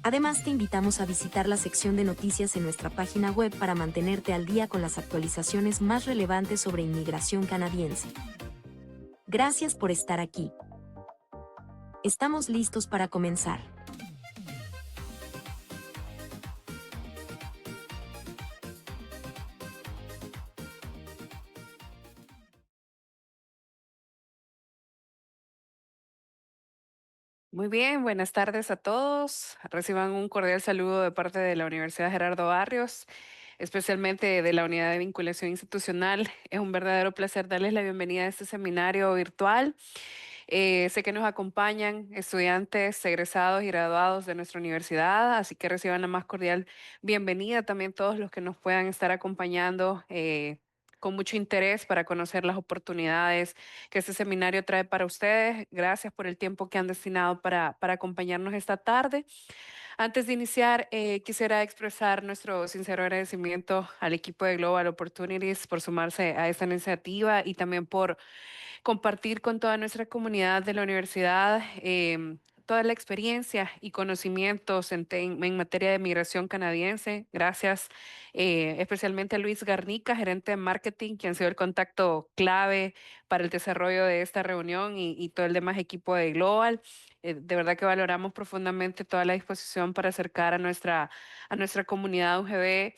Además, te invitamos a visitar la sección de noticias en nuestra página web para mantenerte al día con las actualizaciones más relevantes sobre inmigración canadiense. Gracias por estar aquí. Estamos listos para comenzar. Muy bien, buenas tardes a todos. Reciban un cordial saludo de parte de la Universidad Gerardo Barrios, especialmente de la Unidad de Vinculación Institucional. Es un verdadero placer darles la bienvenida a este seminario virtual. Sé que nos acompañan estudiantes, egresados y graduados de nuestra universidad, así que reciban la más cordial bienvenida también todos los que nos puedan estar acompañando. Con mucho interés para conocer las oportunidades que este seminario trae para ustedes. Gracias por el tiempo que han destinado para acompañarnos esta tarde. Antes de iniciar, quisiera expresar nuestro sincero agradecimiento al equipo de Global Opportunities por sumarse a esta iniciativa y también por compartir con toda nuestra comunidad de la universidad toda la experiencia y conocimientos en materia de migración canadiense. Gracias especialmente a Luis Garnica, gerente de marketing, quien ha sido el contacto clave para el desarrollo de esta reunión y todo el demás equipo de Global. De verdad que valoramos profundamente toda la disposición para acercar a nuestra comunidad UGB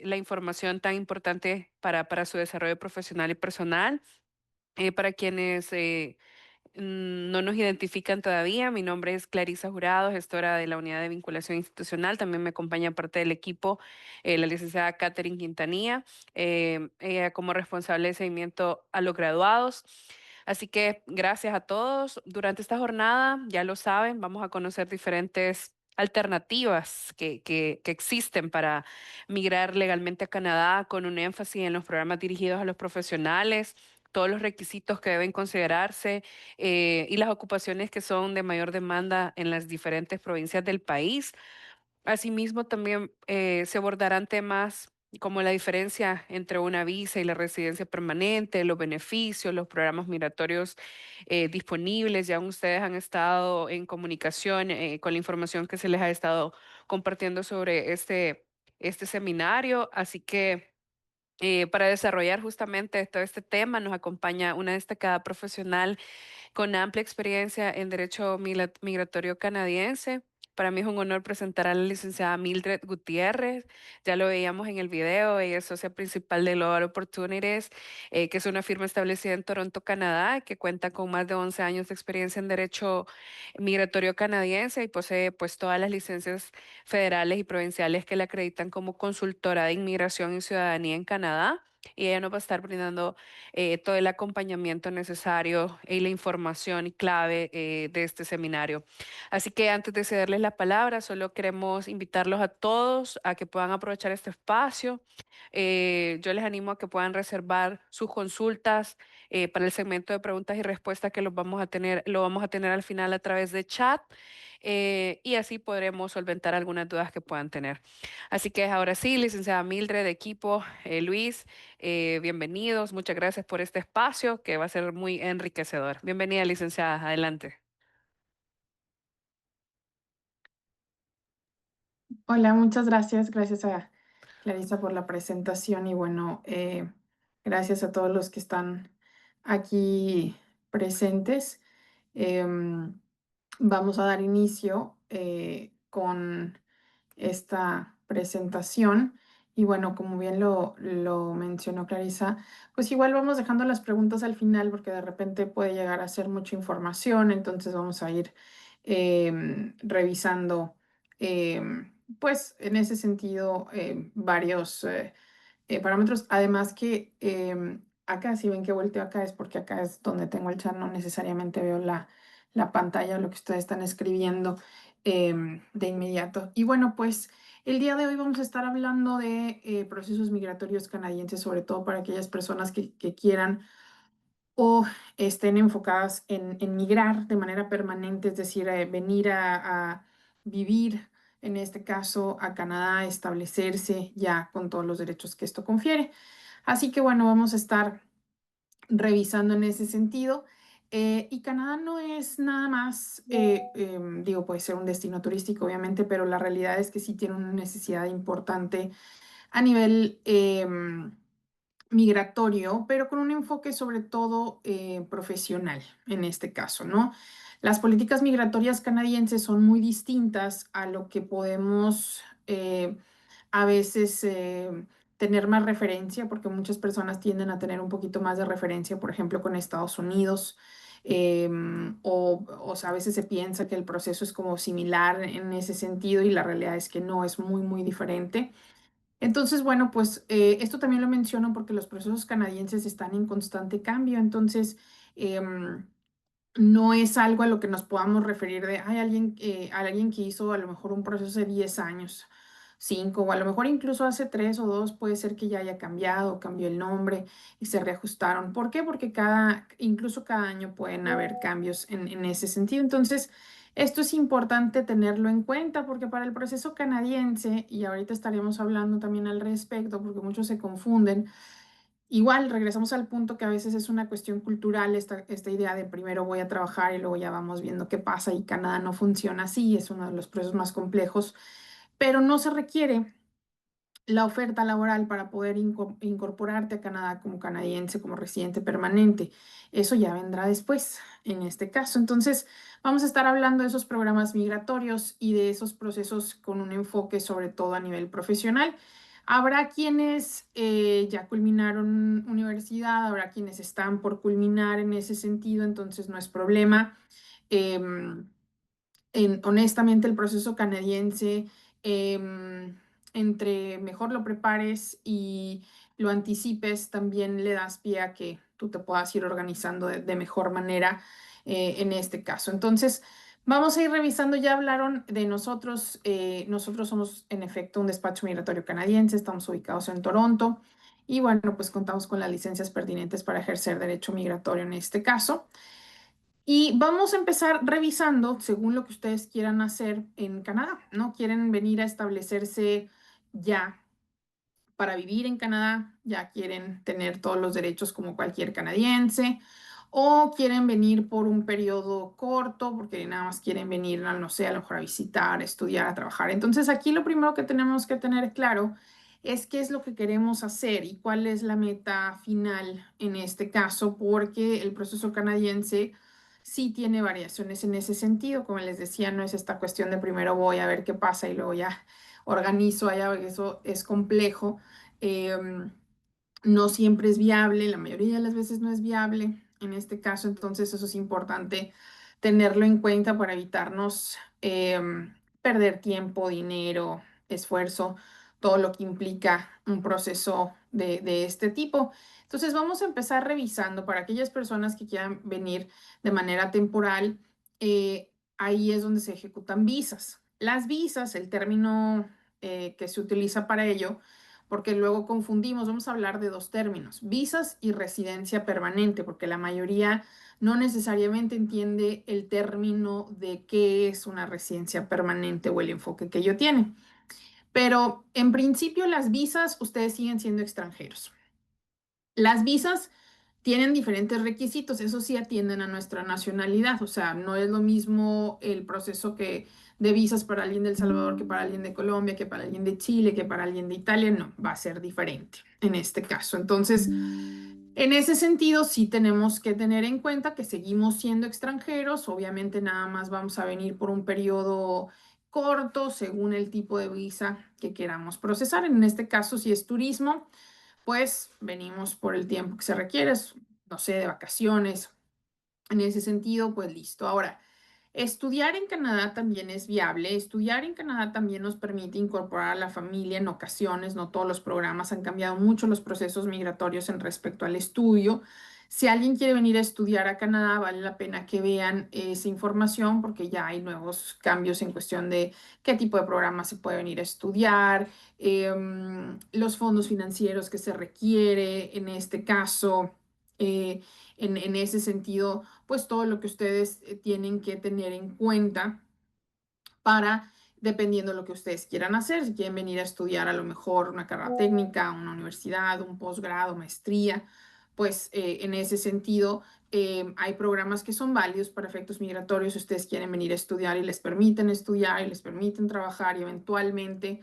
la información tan importante para su desarrollo profesional y personal. Para quienes no nos identifican todavía, mi nombre es Clarisa Jurado, gestora de la Unidad de Vinculación Institucional. También me acompaña parte del equipo la licenciada Catherine Quintanilla, ella como responsable de seguimiento a los graduados. Así que gracias a todos. Durante esta jornada, ya lo saben, vamos a conocer diferentes alternativas que existen para migrar legalmente a Canadá con un énfasis en los programas dirigidos a los profesionales, todos los requisitos que deben considerarse y las ocupaciones que son de mayor demanda en las diferentes provincias del país. Asimismo, también se abordarán temas como la diferencia entre una visa y la residencia permanente, los beneficios, los programas migratorios disponibles. Ya ustedes han estado en comunicación con la información que se les ha estado compartiendo sobre este seminario. Así que para desarrollar justamente todo este tema nos acompaña una destacada profesional con amplia experiencia en derecho migratorio canadiense. Para mí es un honor presentar a la licenciada Mildred Gutiérrez. Ya lo veíamos en el video, ella es socia principal de Global Opportunities, que es una firma establecida en Toronto, Canadá, que cuenta con más de 11 años de experiencia en derecho migratorio canadiense y posee pues todas las licencias federales y provinciales que le acreditan como consultora de inmigración y ciudadanía en Canadá. Y ella nos va a estar brindando todo el acompañamiento necesario y la información clave de este seminario. Así que antes de cederles la palabra, solo queremos invitarlos a todos a que puedan aprovechar este espacio. Yo les animo a que puedan reservar sus consultas para el segmento de preguntas y respuestas que lo vamos a tener al final a través de chat. Y así podremos solventar algunas dudas que puedan tener. Así que ahora sí, licenciada Mildred, equipo, Luis, bienvenidos. Muchas gracias por este espacio que va a ser muy enriquecedor. Bienvenida, licenciada. Adelante. Hola, muchas gracias. Gracias a Clarisa por la presentación y bueno, gracias a todos los que están aquí presentes. Em, Vamos a dar inicio con esta presentación y bueno, como bien lo mencionó Clarisa, pues igual vamos dejando las preguntas al final porque de repente puede llegar a ser mucha información, entonces vamos a ir revisando. Pues en ese sentido, varios parámetros. Además que acá, si ven que volteo acá, es porque acá es donde tengo el chat, no necesariamente veo la pantalla o lo que ustedes están escribiendo de inmediato. Y bueno, pues el día de hoy vamos a estar hablando de procesos migratorios canadienses, sobre todo para aquellas personas que quieran o estén enfocadas en migrar de manera permanente, es decir, venir a vivir, en este caso, a Canadá, establecerse ya con todos los derechos que esto confiere. Así que bueno, vamos a estar revisando en ese sentido. Y Canadá no es nada más, digo, puede ser un destino turístico, obviamente, pero la realidad es que sí tiene una necesidad importante a nivel migratorio, pero con un enfoque sobre todo profesional en este caso, ¿no? Las políticas migratorias canadienses son muy distintas a lo que podemos a veces tener más referencia, porque muchas personas tienden a tener un poquito más de referencia, por ejemplo, con Estados Unidos. O sea, a veces se piensa que el proceso es como similar en ese sentido y la realidad es que no, es muy, muy diferente. Entonces, bueno, pues esto también lo menciono porque los procesos canadienses están en constante cambio, entonces em, no es algo a lo que nos podamos referir de, hay alguien, a alguien que hizo a lo mejor un proceso de 10 años, 5, o a lo mejor incluso hace 3 o 2, puede ser que ya haya cambiado, cambió el nombre y se reajustaron. ¿Por qué? Porque incluso cada año pueden haber cambios en ese sentido. Entonces, esto es importante tenerlo en cuenta porque para el proceso canadiense, y ahorita estaremos hablando también al respecto, porque muchos se confunden. Igual, regresamos al punto que a veces es una cuestión cultural, esta idea de primero voy a trabajar y luego ya vamos viendo qué pasa, y Canadá no funciona así, es uno de los procesos más complejos, pero no se requiere la oferta laboral para poder incorporarte a Canadá como canadiense, como residente permanente. Eso ya vendrá después, en este caso. Entonces, vamos a estar hablando de esos programas migratorios y de esos procesos con un enfoque sobre todo a nivel profesional. Habrá quienes ya culminaron universidad, habrá quienes están por culminar en ese sentido, entonces no es problema. Em, Honestamente, el proceso canadiense, em, entre mejor lo prepares y lo anticipes, también le das pie a que tú te puedas ir organizando de mejor manera en este caso. Entonces, vamos a ir revisando, ya hablaron de nosotros. Nosotros somos en efecto un despacho migratorio canadiense, estamos ubicados en Toronto y bueno, pues contamos con las licencias pertinentes para ejercer derecho migratorio en este caso. Y vamos a empezar revisando según lo que ustedes quieran hacer en Canadá, ¿no? ¿Quieren venir a establecerse ya para vivir en Canadá? ¿Ya quieren tener todos los derechos como cualquier canadiense? ¿O quieren venir por un periodo corto porque nada más quieren venir, no sé, a lo mejor a visitar, a estudiar, a trabajar? Entonces aquí lo primero que tenemos que tener claro es qué es lo que queremos hacer y cuál es la meta final en este caso, porque el proceso canadiense sí tiene variaciones en ese sentido. Como les decía, no es esta cuestión de primero voy a ver qué pasa y luego ya organizo allá, porque eso es complejo. Em, no siempre es viable, la mayoría de las veces no es viable en este caso, entonces eso es importante tenerlo en cuenta para evitarnos perder tiempo, dinero, esfuerzo, todo lo que implica un proceso de este tipo. Entonces vamos a empezar revisando para aquellas personas que quieran venir de manera temporal. Ahí es donde se ejecutan visas. Las visas, el término que se utiliza para ello, porque luego confundimos, vamos a hablar de dos términos, visas y residencia permanente, porque la mayoría no necesariamente entiende el término de qué es una residencia permanente o el enfoque que ello tiene. Pero en principio las visas, ustedes siguen siendo extranjeros. Las visas tienen diferentes requisitos, eso sí atienden a nuestra nacionalidad, o sea, no es lo mismo el proceso de visas para alguien de El Salvador que para alguien de Colombia, que para alguien de Chile, que para alguien de Italia, no, va a ser diferente en este caso. Entonces, en ese sentido, sí tenemos que tener en cuenta que seguimos siendo extranjeros, obviamente nada más vamos a venir por un periodo corto según el tipo de visa que queramos procesar. En este caso, si es turismo, pues venimos por el tiempo que se requiere, no sé, de vacaciones. En ese sentido, pues listo. Ahora, estudiar en Canadá también es viable. Estudiar en Canadá también nos permite incorporar a la familia en ocasiones. No todos los programas han cambiado mucho los procesos migratorios en respecto al estudio. Si alguien quiere venir a estudiar a Canadá, vale la pena que vean esa información porque ya hay nuevos cambios en cuestión de qué tipo de programa se puede venir a estudiar, los fondos financieros que se requiere en este caso. eh, en ese sentido, pues todo lo que ustedes tienen que tener en cuenta para, dependiendo de lo que ustedes quieran hacer, si quieren venir a estudiar a lo mejor una carrera técnica, una universidad, un posgrado, maestría, pues en ese sentido hay programas que son válidos para efectos migratorios. Si ustedes quieren venir a estudiar y les permiten estudiar y les permiten trabajar y eventualmente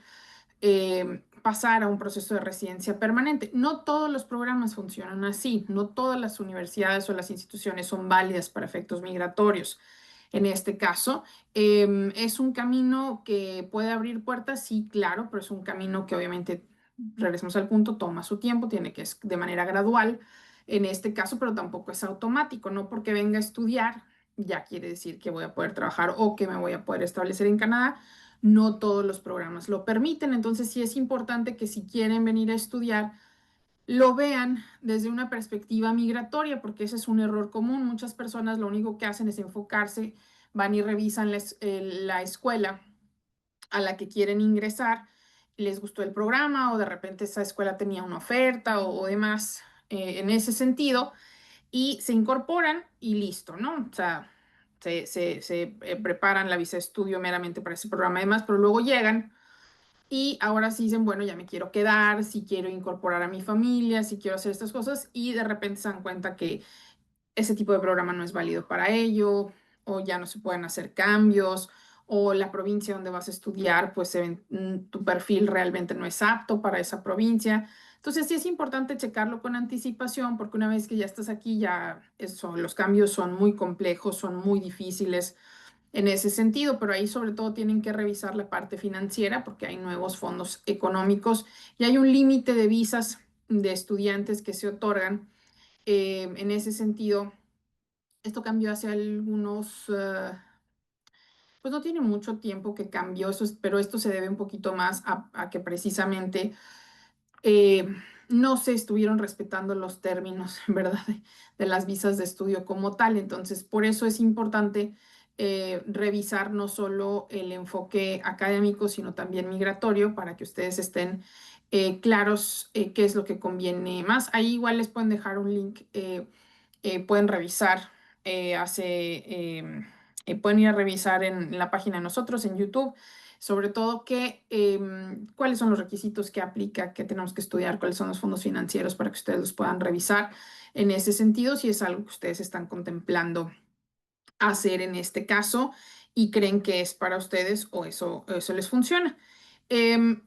pasar a un proceso de residencia permanente. No todos los programas funcionan así, no todas las universidades o las instituciones son válidas para efectos migratorios. En este caso, es un camino que puede abrir puertas, sí, claro, pero es un camino que obviamente, regresamos al punto, toma su tiempo, tiene que ser de manera gradual en este caso, pero tampoco es automático, no porque venga a estudiar ya quiere decir que voy a poder trabajar o que me voy a poder establecer en Canadá. No todos los programas lo permiten, entonces sí es importante que si quieren venir a estudiar, lo vean desde una perspectiva migratoria, porque ese es un error común. Muchas personas lo único que hacen es enfocarse, van y revisan la escuela a la que quieren ingresar, les gustó el programa o de repente esa escuela tenía una oferta o demás en ese sentido y se incorporan y listo, ¿no? O sea, se preparan la visa de estudio meramente para ese programa además, pero luego llegan y ahora sí dicen, bueno, ya me quiero quedar, si quiero incorporar a mi familia, si quiero hacer estas cosas y de repente se dan cuenta que ese tipo de programa no es válido para ello, o ya no se pueden hacer cambios, o la provincia donde vas a estudiar, pues tu perfil realmente no es apto para esa provincia. Entonces sí es importante checarlo con anticipación, porque una vez que ya estás aquí, ya eso, los cambios son muy complejos, son muy difíciles en ese sentido, pero ahí sobre todo tienen que revisar la parte financiera porque hay nuevos fondos económicos y hay un límite de visas de estudiantes que se otorgan. En ese sentido, esto cambió hace algunos, pues no tiene mucho tiempo que cambió, pero esto se debe un poquito más a que precisamente eh, no se estuvieron respetando los términos, ¿verdad? De las visas de estudio como tal. Entonces, por eso es importante revisar no solo el enfoque académico, sino también migratorio, para que ustedes estén claros qué es lo que conviene más. Ahí igual les pueden dejar un link, pueden revisar, pueden ir a revisar en la página de nosotros, en YouTube sobre todo cuáles son los requisitos que aplica, qué tenemos que estudiar, cuáles son los fondos financieros para que ustedes los puedan revisar en ese sentido, si es algo que ustedes están contemplando hacer en este caso y creen que es para ustedes o eso les funciona. El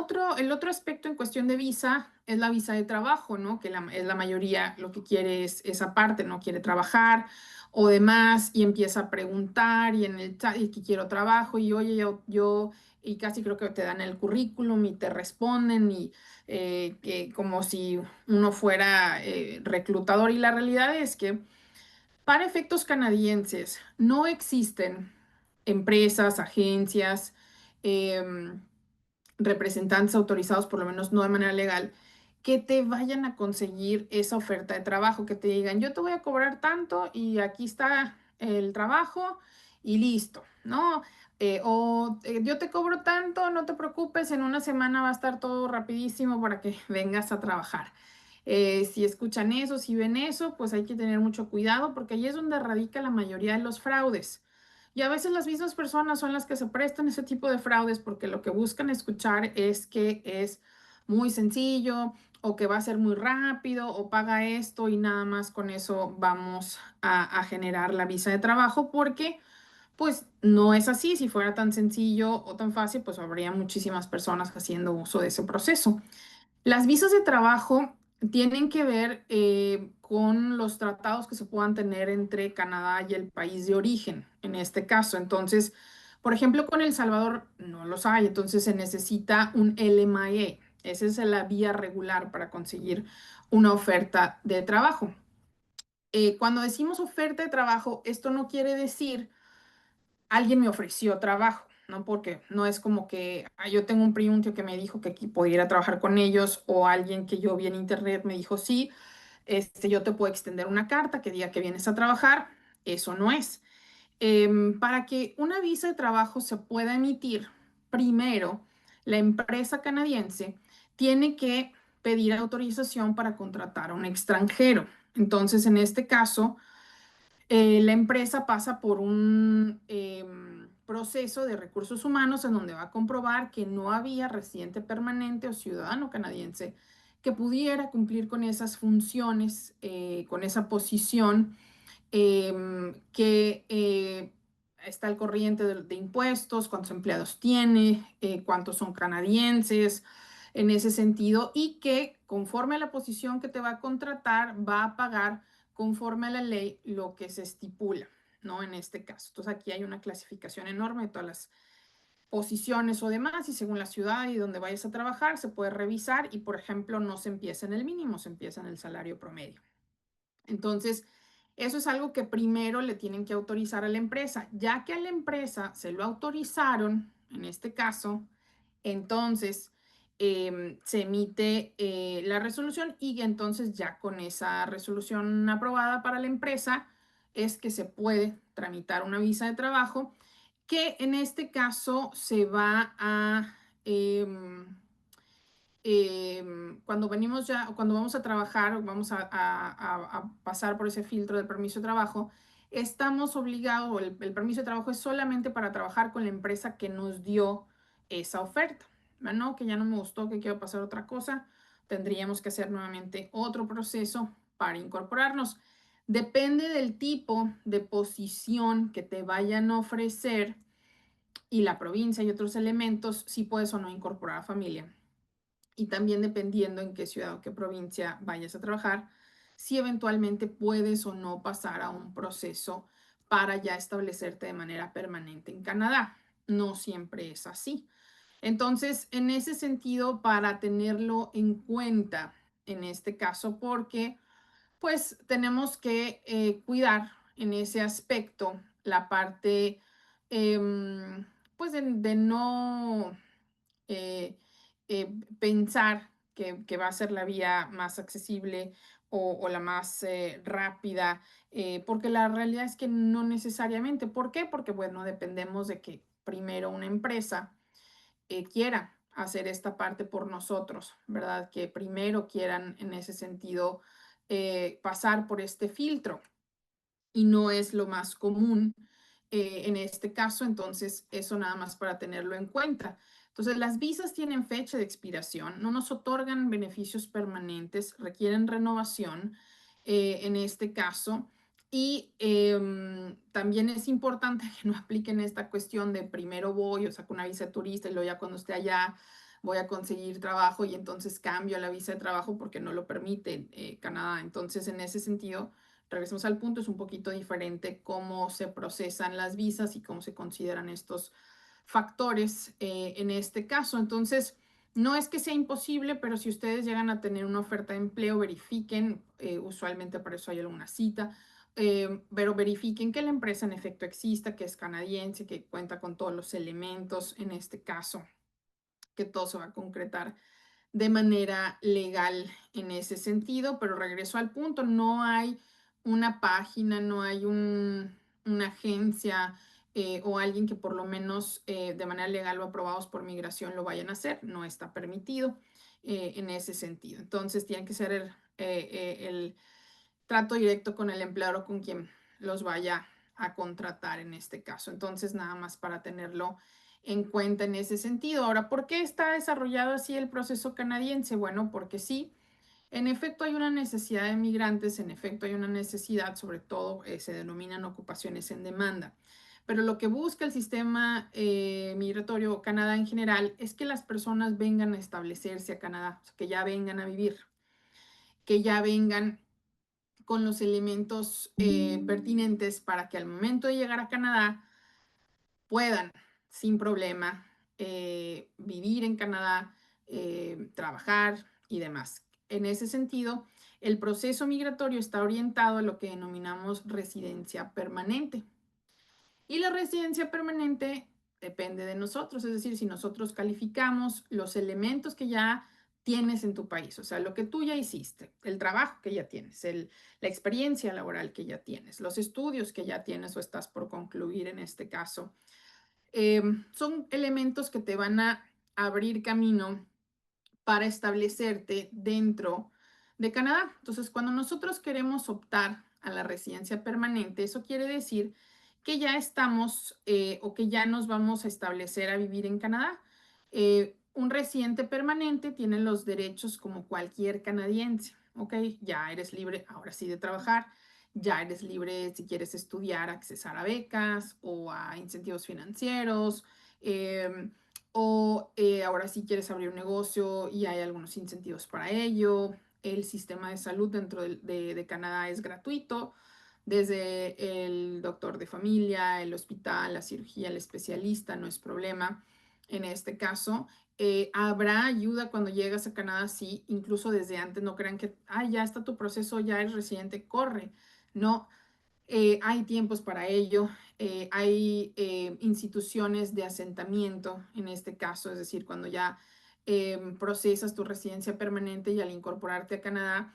otro aspecto en cuestión de visa es la visa de trabajo, ¿no? Que es la mayoría lo que quiere es esa parte, no quiere trabajar o demás y empieza a preguntar y en el chat y que quiero trabajo y oye, y casi creo que te dan el currículum y te responden y que como si uno fuera reclutador y la realidad es que para efectos canadienses no existen empresas, agencias, em, representantes autorizados, por lo menos no de manera legal, que te vayan a conseguir esa oferta de trabajo, que te digan, yo te voy a cobrar tanto y aquí está el trabajo y listo, ¿no? Yo te cobro tanto, no te preocupes, en una semana va a estar todo rapidísimo para que vengas a trabajar. Si escuchan eso, si ven eso, pues hay que tener mucho cuidado porque ahí es donde radica la mayoría de los fraudes. Y a veces las mismas personas son las que se prestan ese tipo de fraudes porque lo que buscan escuchar es que es muy sencillo o que va a ser muy rápido o paga esto y nada más con eso vamos a generar la visa de trabajo porque pues no es así. Si fuera tan sencillo o tan fácil, pues habría muchísimas personas haciendo uso de ese proceso. Las visas de trabajo tienen que ver con los tratados que se puedan tener entre Canadá y el país de origen, en este caso. Entonces, por ejemplo, con El Salvador no los hay, entonces se necesita un LMIA. Esa es la vía regular para conseguir una oferta de trabajo. Cuando decimos oferta de trabajo, esto no quiere decir alguien me ofreció trabajo, ¿no? Porque no es como que yo tengo un primo un tío que me dijo que aquí podía ir a trabajar con ellos o alguien que yo vi en internet me dijo, sí, yo te puedo extender una carta que diga que vienes a trabajar. Eso no es. Para que una visa de trabajo se pueda emitir, primero, la empresa canadiense tiene que pedir autorización para contratar a un extranjero. Entonces, en este caso, la empresa pasa por un proceso de recursos humanos en donde va a comprobar que no había residente permanente o ciudadano canadiense que pudiera cumplir con esas funciones, con esa posición, que está al corriente de impuestos, cuántos empleados tiene, cuántos son canadienses en ese sentido, y que conforme a la posición que te va a contratar, va a pagar conforme a la ley lo que se estipula, ¿no? En este caso. Entonces aquí hay una clasificación enorme de todas las posiciones o demás, y según la ciudad y donde vayas a trabajar, se puede revisar y, por ejemplo, no se empieza en el mínimo, se empieza en el salario promedio. Entonces, eso es algo que primero le tienen que autorizar a la empresa. Ya que a la empresa se lo autorizaron, en este caso, entonces se emite la resolución, y entonces ya con esa resolución aprobada para la empresa es que se puede tramitar una visa de trabajo, que en este caso se va a... cuando vamos a trabajar, vamos a pasar por ese filtro del permiso de trabajo, estamos obligados, o el permiso de trabajo es solamente para trabajar con la empresa que nos dio esa oferta, ¿no? Que ya no me gustó, que quiero pasar otra cosa, tendríamos que hacer nuevamente otro proceso para incorporarnos. Depende del tipo de posición que te vayan a ofrecer y la provincia y otros elementos, si puedes o no incorporar a familia. Y también dependiendo en qué ciudad o qué provincia vayas a trabajar, si eventualmente puedes o no pasar a un proceso para ya establecerte de manera permanente en Canadá. No siempre es así. Entonces, en ese sentido, para tenerlo en cuenta en este caso, porque pues tenemos que cuidar en ese aspecto la parte, pues de no eh, pensar que va a ser la vía más accesible o la más rápida, porque la realidad es que no necesariamente. ¿Por qué? Porque, bueno, dependemos de que primero una empresa quiera hacer esta parte por nosotros, ¿verdad? Que primero quieran en ese sentido pasar por este filtro, y no es lo más común en este caso. Entonces eso nada más para tenerlo en cuenta. Entonces las visas tienen fecha de expiración, no nos otorgan beneficios permanentes, requieren renovación en este caso. Y también es importante que no apliquen esta cuestión de primero voy o saco una visa de turista y luego ya cuando esté allá voy a conseguir trabajo y entonces cambio la visa de trabajo, porque no lo permite Canadá. Entonces, en ese sentido, regresemos al punto, es un poquito diferente cómo se procesan las visas y cómo se consideran estos factores en este caso. Entonces, no es que sea imposible, pero si ustedes llegan a tener una oferta de empleo, verifiquen, usualmente para eso hay alguna cita, pero verifiquen que la empresa en efecto exista, que es canadiense, que cuenta con todos los elementos en este caso, que todo se va a concretar de manera legal en ese sentido. Pero regreso al punto, no hay una página, no hay una agencia o alguien que por lo menos de manera legal o aprobados por migración lo vayan a hacer, no está permitido en ese sentido. Entonces tiene que ser el trato directo con el empleador o con quien los vaya a contratar en este caso. Entonces, nada más para tenerlo en cuenta en ese sentido. Ahora, ¿por qué está desarrollado así el proceso canadiense? Bueno, porque sí, en efecto hay una necesidad de migrantes, en efecto hay una necesidad, sobre todo se denominan ocupaciones en demanda. Pero lo que busca el sistema migratorio Canadá en general es que las personas vengan a establecerse a Canadá, o sea, que ya vengan a vivir, que ya vengan con los elementos pertinentes para que al momento de llegar a Canadá puedan sin problema vivir en Canadá, trabajar y demás. En ese sentido, el proceso migratorio está orientado a lo que denominamos residencia permanente. Y la residencia permanente depende de nosotros, es decir, si nosotros calificamos los elementos que ya tienes en tu país, o sea, lo que tú ya hiciste, el trabajo que ya tienes, la experiencia laboral que ya tienes, los estudios que ya tienes o estás por concluir en este caso, son elementos que te van a abrir camino para establecerte dentro de Canadá. Entonces, cuando nosotros queremos optar a la residencia permanente, eso quiere decir que ya estamos o que ya nos vamos a establecer a vivir en Canadá. un residente permanente tiene los derechos como cualquier canadiense, ¿ok? Ya eres libre ahora sí de trabajar, ya eres libre si quieres estudiar, accesar a becas o a incentivos financieros, em, ahora sí quieres abrir un negocio y hay algunos incentivos para ello. El sistema de salud dentro de Canadá es gratuito, desde el doctor de familia, el hospital, la cirugía, el especialista, no es problema en este caso. Habrá ayuda cuando llegas a Canadá, sí, incluso desde antes, no crean que, ya está tu proceso, ya eres residente, corre. No, hay tiempos para ello, hay instituciones de asentamiento en este caso, es decir, cuando ya procesas tu residencia permanente y al incorporarte a Canadá,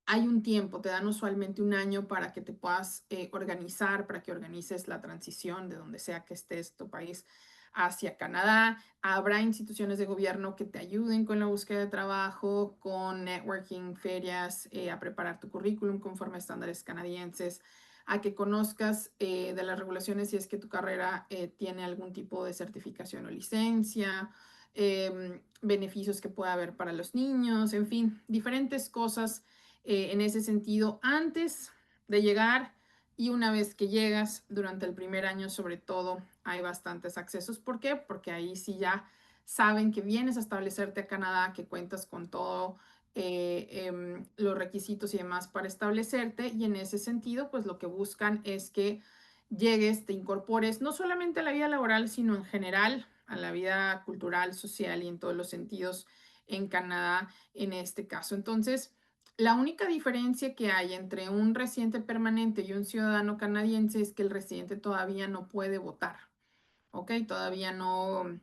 hay un tiempo, te dan usualmente un año para que te puedas organizar, para que organices la transición de donde sea que estés tu país hacia Canadá. Habrá instituciones de gobierno que te ayuden con la búsqueda de trabajo, con networking, ferias, a preparar tu currículum conforme a estándares canadienses, a que conozcas de las regulaciones si es que tu carrera tiene algún tipo de certificación o licencia, beneficios que pueda haber para los niños, en fin, diferentes cosas en ese sentido antes de llegar y una vez que llegas durante el primer año sobre todo hay bastantes accesos. ¿Por qué? Porque ahí sí ya saben que vienes a establecerte a Canadá, que cuentas con todo los requisitos y demás para establecerte y en ese sentido pues lo que buscan es que llegues, te incorpores no solamente a la vida laboral sino en general a la vida cultural, social y en todos los sentidos en Canadá en este caso. Entonces, la única diferencia que hay entre un residente permanente y un ciudadano canadiense es que el residente todavía no puede votar, ¿ok? Todavía no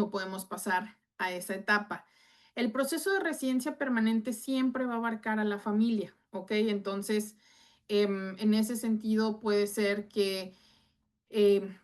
podemos pasar a esa etapa. El proceso de residencia permanente siempre va a abarcar a la familia, ¿ok? Entonces, en ese sentido puede ser que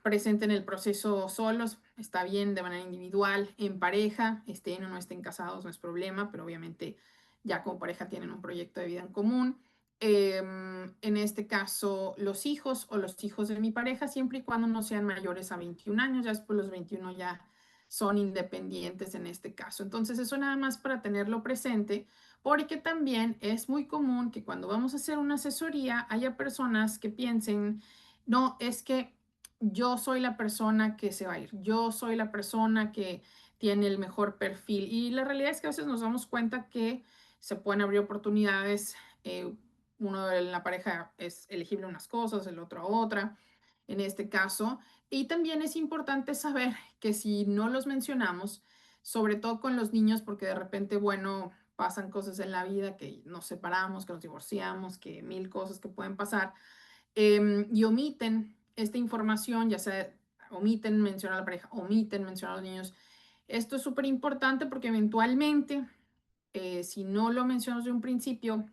presenten el proceso solos, está bien, de manera individual, en pareja, estén o no estén casados, no es problema, pero obviamente ya como pareja tienen un proyecto de vida en común. En este caso, los hijos o los hijos de mi pareja, siempre y cuando no sean mayores a 21 años, ya después los 21 ya son independientes en este caso. Entonces, eso nada más para tenerlo presente, porque también es muy común que cuando vamos a hacer una asesoría haya personas que piensen, no, es que yo soy la persona que se va a ir, yo soy la persona que tiene el mejor perfil. Y la realidad es que a veces nos damos cuenta que se pueden abrir oportunidades. Uno de la pareja es elegible a unas cosas, el otro a otra, en este caso. Y también es importante saber que si no los mencionamos, sobre todo con los niños, porque de repente, bueno, pasan cosas en la vida, que nos separamos, que nos divorciamos, que mil cosas que pueden pasar y omiten esta información, ya sea omiten mencionar a la pareja, omiten mencionar a los niños. Esto es súper importante porque eventualmente, si no lo mencionamos de un principio,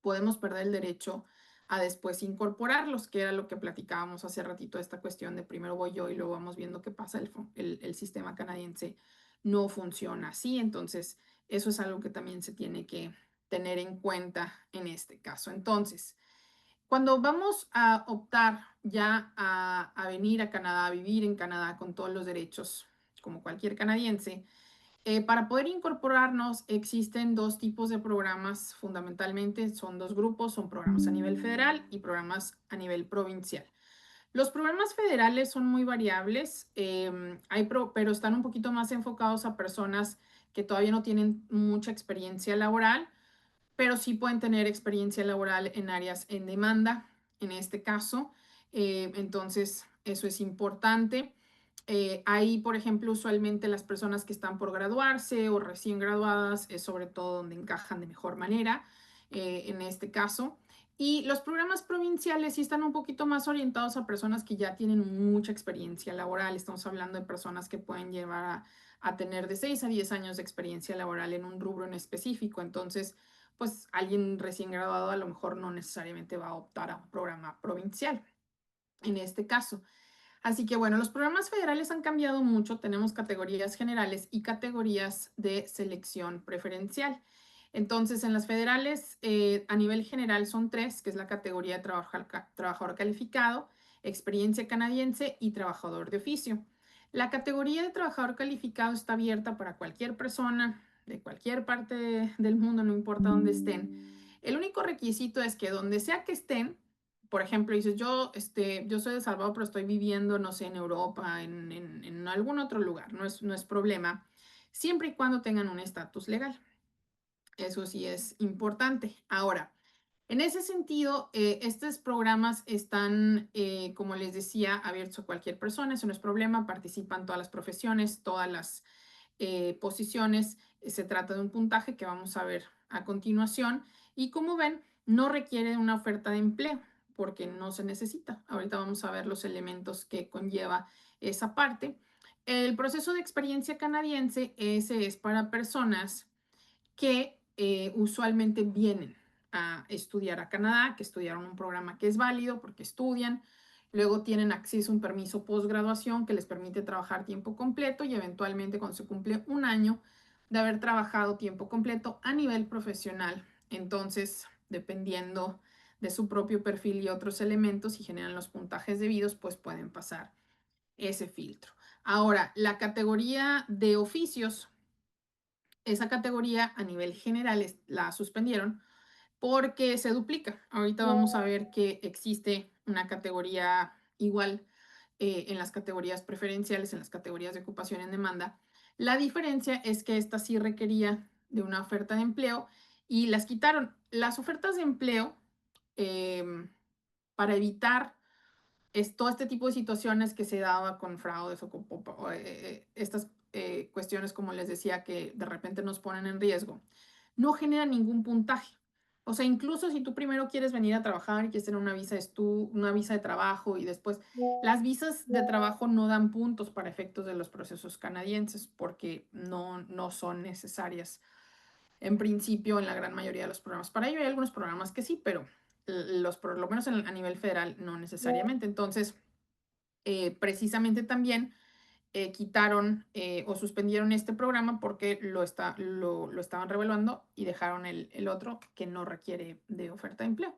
podemos perder el derecho a después incorporarlos, que era lo que platicábamos hace ratito, esta cuestión de primero voy yo y luego vamos viendo qué pasa. El sistema canadiense no funciona así, entonces eso es algo que también se tiene que tener en cuenta en este caso. Entonces, cuando vamos a optar ya a venir a Canadá, a vivir en Canadá con todos los derechos, como cualquier canadiense, para poder incorporarnos existen dos tipos de programas fundamentalmente, son dos grupos, son programas a nivel federal y programas a nivel provincial. Los programas federales son muy variables, pero están un poquito más enfocados a personas que todavía no tienen mucha experiencia laboral pero sí pueden tener experiencia laboral en áreas en demanda, en este caso. Entonces, eso es importante. Ahí, por ejemplo, usualmente las personas que están por graduarse o recién graduadas es sobre todo donde encajan de mejor manera, en este caso. Y los programas provinciales sí están un poquito más orientados a personas que ya tienen mucha experiencia laboral. Estamos hablando de personas que pueden llevar a tener de 6 a 10 años de experiencia laboral en un rubro en específico. Entonces, pues alguien recién graduado a lo mejor no necesariamente va a optar a un programa provincial en este caso. Así que bueno, los programas federales han cambiado mucho. Tenemos categorías generales y categorías de selección preferencial. Entonces, en las federales, a nivel general son tres, que es la categoría de trabajador calificado, experiencia canadiense y trabajador de oficio. La categoría de trabajador calificado está abierta para cualquier persona de cualquier parte del mundo, no importa dónde estén. El único requisito es que donde sea que estén, por ejemplo, dices, yo soy de Salvador, pero estoy viviendo, no sé, en Europa, en algún otro lugar, no es problema, siempre y cuando tengan un estatus legal. Eso sí es importante. Ahora, en ese sentido, estos programas están, como les decía, abiertos a cualquier persona, eso no es problema, participan todas las profesiones, todas las posiciones. Se trata de un puntaje que vamos a ver a continuación y como ven, no requiere una oferta de empleo porque no se necesita. Ahorita vamos a ver los elementos que conlleva esa parte. El proceso de experiencia canadiense, ese es para personas que usualmente vienen a estudiar a Canadá, que estudiaron un programa que es válido porque estudian, luego tienen acceso a un permiso postgraduación que les permite trabajar tiempo completo y eventualmente cuando se cumple un año de haber trabajado tiempo completo a nivel profesional. Entonces, dependiendo de su propio perfil y otros elementos y generan los puntajes debidos, pues pueden pasar ese filtro. Ahora, la categoría de oficios, esa categoría a nivel general la suspendieron porque se duplica. Ahorita vamos a ver que existe una categoría igual en las categorías preferenciales, en las categorías de ocupación en demanda. La diferencia es que esta sí requería de una oferta de empleo y las quitaron. Las ofertas de empleo para evitar todo este tipo de situaciones que se daba con fraudes o estas cuestiones, como les decía, que de repente nos ponen en riesgo, no genera ningún puntaje. O sea, incluso si tú primero quieres venir a trabajar y quieres tener una visa de trabajo y después, las visas de trabajo no dan puntos para efectos de los procesos canadienses porque no son necesarias en principio en la gran mayoría de los programas. Para ello hay algunos programas que sí, pero por lo menos a nivel federal no necesariamente. Entonces, precisamente también quitaron o suspendieron este programa porque lo estaban revaluando y dejaron el otro que no requiere de oferta de empleo.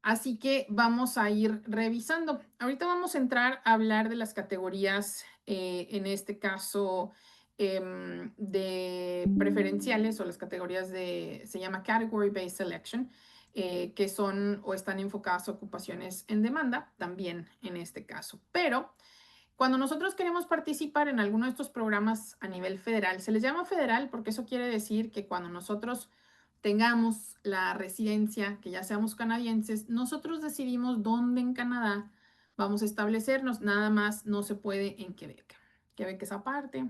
Así que vamos a ir revisando. Ahorita vamos a entrar a hablar de las categorías, en este caso, de preferenciales o las categorías se llama Category Based Selection, que son o están enfocadas a ocupaciones en demanda, también en este caso. Pero cuando nosotros queremos participar en alguno de estos programas a nivel federal, se les llama federal porque eso quiere decir que cuando nosotros tengamos la residencia, que ya seamos canadienses, nosotros decidimos dónde en Canadá vamos a establecernos. Nada más no se puede en Quebec. Quebec es aparte,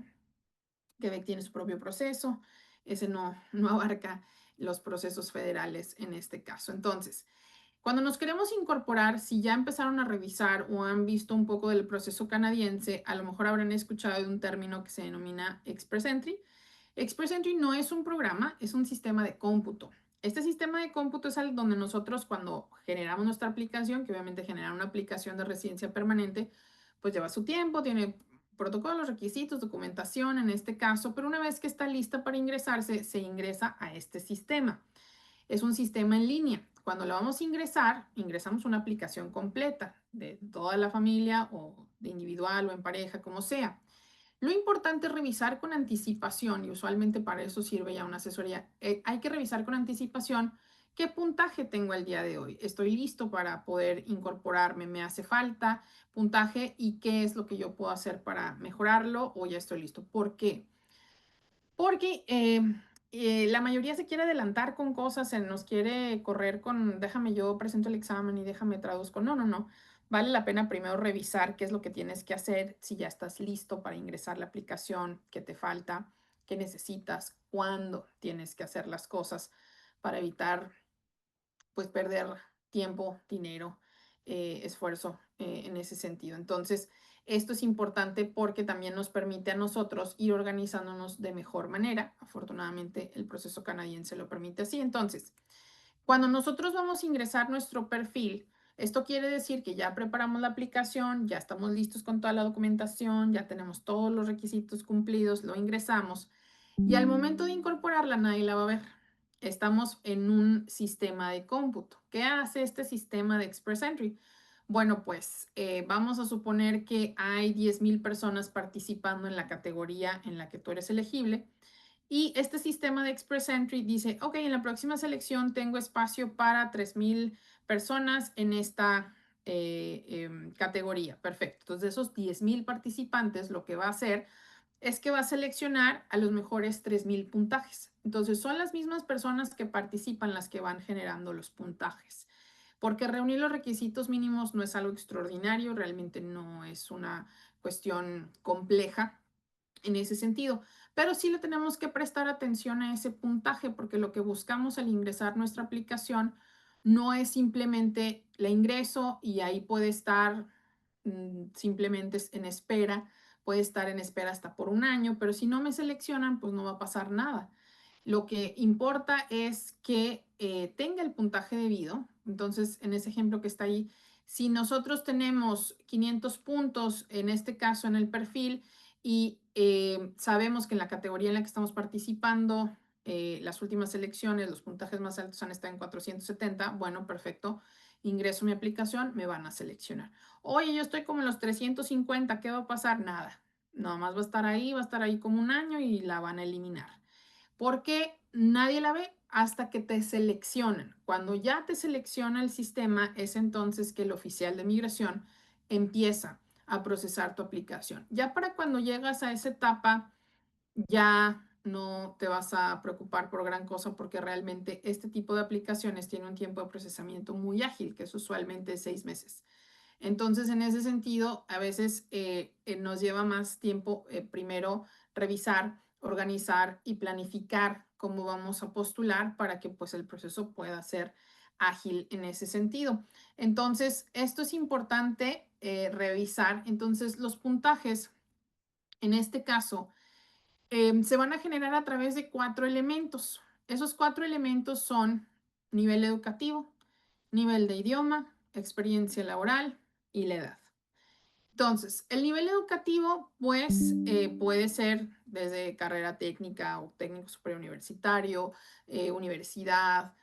Quebec tiene su propio proceso, ese no abarca los procesos federales en este caso. Entonces, cuando nos queremos incorporar, si ya empezaron a revisar o han visto un poco del proceso canadiense, a lo mejor habrán escuchado de un término que se denomina Express Entry. Express Entry no es un programa, es un sistema de cómputo. Este sistema de cómputo es el donde nosotros cuando generamos nuestra aplicación, que obviamente generar una aplicación de residencia permanente, pues lleva su tiempo, tiene protocolos, requisitos, documentación en este caso, pero una vez que está lista para ingresarse, se ingresa a este sistema. Es un sistema en línea. Cuando lo vamos a ingresar, ingresamos una aplicación completa de toda la familia o de individual o en pareja, como sea. Lo importante es revisar con anticipación y usualmente para eso sirve ya una asesoría. Hay que revisar con anticipación qué puntaje tengo el día de hoy. Estoy listo para poder incorporarme, me hace falta puntaje y qué es lo que yo puedo hacer para mejorarlo o ya estoy listo. ¿Por qué? Porque la mayoría se quiere adelantar con cosas, se nos quiere correr con déjame yo presento el examen y déjame traduzco. No, no, no. Vale la pena primero revisar qué es lo que tienes que hacer, si ya estás listo para ingresar la aplicación, qué te falta, qué necesitas, cuándo tienes que hacer las cosas para evitar pues perder tiempo, dinero, esfuerzo en ese sentido. Entonces, esto es importante porque también nos permite a nosotros ir organizándonos de mejor manera. Afortunadamente, el proceso canadiense lo permite así. Entonces, cuando nosotros vamos a ingresar nuestro perfil, esto quiere decir que ya preparamos la aplicación, ya estamos listos con toda la documentación, ya tenemos todos los requisitos cumplidos, lo ingresamos y al momento de incorporarla nadie la va a ver. Estamos en un sistema de cómputo. ¿Qué hace este sistema de Express Entry? Bueno, pues vamos a suponer que hay 10,000 personas participando en la categoría en la que tú eres elegible. Y este sistema de Express Entry dice, ok, en la próxima selección tengo espacio para 3,000 personas en esta categoría. Perfecto. Entonces, de esos 10,000 participantes, lo que va a hacer es que va a seleccionar a los mejores 3,000 puntajes. Entonces, son las mismas personas que participan las que van generando los puntajes. Porque reunir los requisitos mínimos no es algo extraordinario, realmente no es una cuestión compleja en ese sentido, pero sí le tenemos que prestar atención a ese puntaje porque lo que buscamos al ingresar nuestra aplicación no es simplemente la ingreso y ahí puede estar simplemente en espera, puede estar en espera hasta por un año, pero si no me seleccionan, pues no va a pasar nada. Lo que importa es que tenga el puntaje debido. Entonces, en ese ejemplo que está ahí, si nosotros tenemos 500 puntos, en este caso en el perfil, y sabemos que en la categoría en la que estamos participando, las últimas elecciones, los puntajes más altos han estado en 470. Bueno, perfecto. Ingreso mi aplicación, me van a seleccionar. Oye, yo estoy como en los 350, ¿qué va a pasar? Nada. Nada más va a estar ahí como un año y la van a eliminar. Porque nadie la ve hasta que te seleccionan. Cuando ya te selecciona el sistema, es entonces que el oficial de migración empieza a procesar tu aplicación. Ya para cuando llegas a esa etapa, ya no te vas a preocupar por gran cosa porque realmente este tipo de aplicaciones tiene un tiempo de procesamiento muy ágil, que es usualmente 6 meses. Entonces, en ese sentido, a veces nos lleva más tiempo primero revisar, organizar y planificar cómo vamos a postular para que pues el proceso pueda ser ágil en ese sentido. Entonces, esto es importante revisar. Entonces, los puntajes, en este caso, se van a generar a través de 4 elementos. Esos 4 elementos son nivel educativo, nivel de idioma, experiencia laboral y la edad. Entonces, el nivel educativo, pues, puede ser desde carrera técnica o técnico superior universitario, universidad,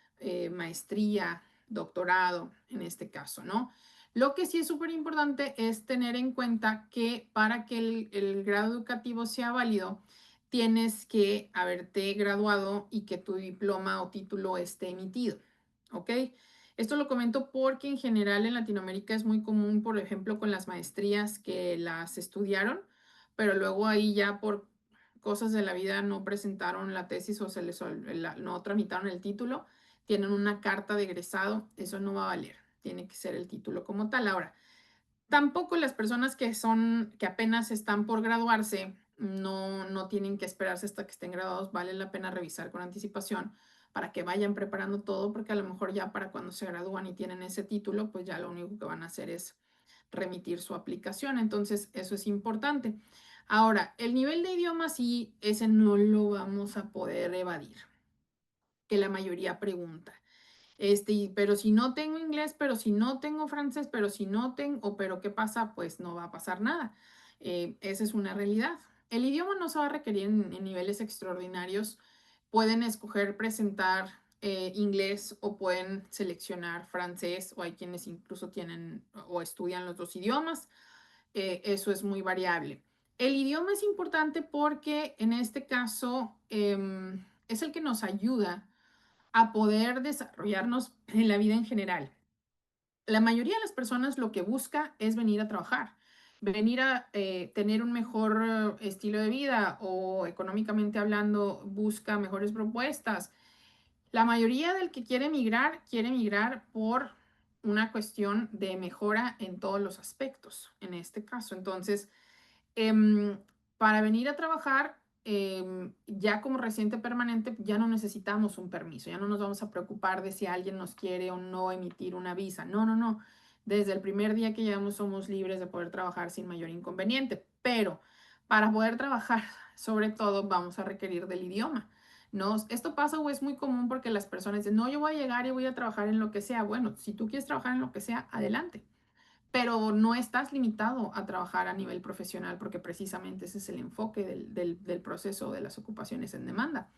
maestría, doctorado, en este caso, ¿no? Lo que sí es súper importante es tener en cuenta que para que el grado educativo sea válido, tienes que haberte graduado y que tu diploma o título esté emitido, ¿ok? Esto lo comento porque en general en Latinoamérica es muy común, por ejemplo, con las maestrías que las estudiaron, pero luego ahí ya por cosas de la vida no presentaron la tesis o no tramitaron el título, tienen una carta de egresado, eso no va a valer, tiene que ser el título como tal. Ahora, tampoco las personas que apenas están por graduarse, no tienen que esperarse hasta que estén graduados, vale la pena revisar con anticipación para que vayan preparando todo, porque a lo mejor ya para cuando se gradúan y tienen ese título, pues ya lo único que van a hacer es remitir su aplicación. Entonces, eso es importante. Ahora, el nivel de idioma sí, ese no lo vamos a poder evadir, que la mayoría pregunta. Pero si no tengo inglés, pero si no tengo francés, pero si no tengo, pero ¿qué pasa? Pues no va a pasar nada. Esa es una realidad. El idioma no se va a requerir en niveles extraordinarios. Pueden escoger presentar inglés o pueden seleccionar francés o hay quienes incluso tienen o estudian los dos idiomas. Eso es muy variable. El idioma es importante porque en este caso es el que nos ayuda a poder desarrollarnos en la vida en general. La mayoría de las personas lo que busca es venir a trabajar, venir a tener un mejor estilo de vida o económicamente hablando busca mejores propuestas. La mayoría del que quiere migrar por una cuestión de mejora en todos los aspectos, en este caso. Entonces, Em, para venir a trabajar, ya como residente permanente, ya no necesitamos un permiso, ya no nos vamos a preocupar de si alguien nos quiere o no emitir una visa. No, no, no. Desde el primer día que llegamos somos libres de poder trabajar sin mayor inconveniente, pero para poder trabajar, sobre todo, vamos a requerir del idioma. ¿No? Esto pasa o es muy común porque las personas dicen, no, yo voy a llegar y voy a trabajar en lo que sea. Bueno, si tú quieres trabajar en lo que sea, adelante, pero no estás limitado a trabajar a nivel profesional porque precisamente ese es el enfoque del proceso de las ocupaciones en demanda.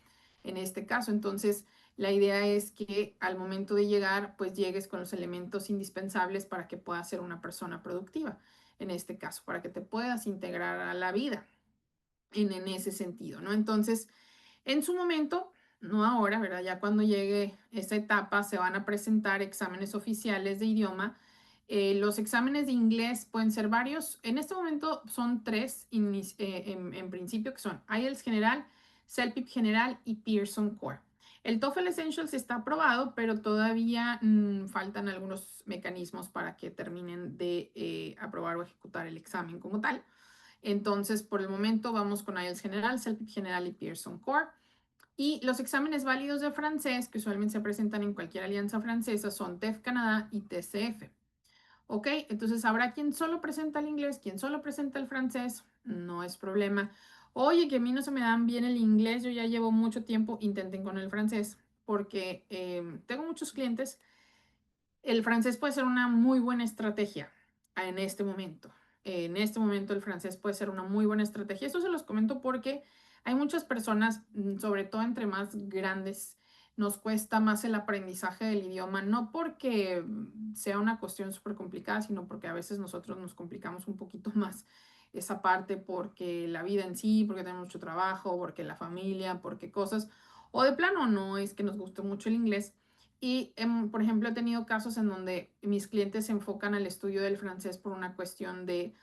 en este caso. Entonces, la idea es que al momento de llegar, pues llegues con los elementos indispensables para que puedas ser una persona productiva, en este caso, para que te puedas integrar a la vida en ese sentido, ¿no? Entonces, en su momento, no ahora, ¿verdad? Ya cuando llegue esa etapa, se van a presentar exámenes oficiales de idioma. Los exámenes de inglés pueden ser varios. En este momento son tres en principio, que son IELTS general, CELPIP general y Pearson Core. El TOEFL Essentials está aprobado, pero todavía faltan algunos mecanismos para que terminen de aprobar o ejecutar el examen como tal. Entonces, por el momento vamos con IELTS general, CELPIP general y Pearson Core. Y los exámenes válidos de francés, que usualmente se presentan en cualquier alianza francesa, son TEF Canadá y TCF. ¿Ok? Entonces habrá quien solo presenta el inglés, quien solo presenta el francés, no es problema. Oye, que a mí no se me dan bien el inglés, yo ya llevo mucho tiempo, intenten con el francés, porque tengo muchos clientes. El francés puede ser una muy buena estrategia en este momento. En este momento el francés puede ser una muy buena estrategia. Esto se los comento porque hay muchas personas, sobre todo entre más grandes, nos cuesta más el aprendizaje del idioma, no porque sea una cuestión súper complicada, sino porque a veces nosotros nos complicamos un poquito más esa parte porque la vida en sí, porque tenemos mucho trabajo, porque la familia, porque cosas, o de plano no es que nos guste mucho el inglés. Y, por ejemplo, he tenido casos en donde mis clientes se enfocan al estudio del francés por una cuestión de,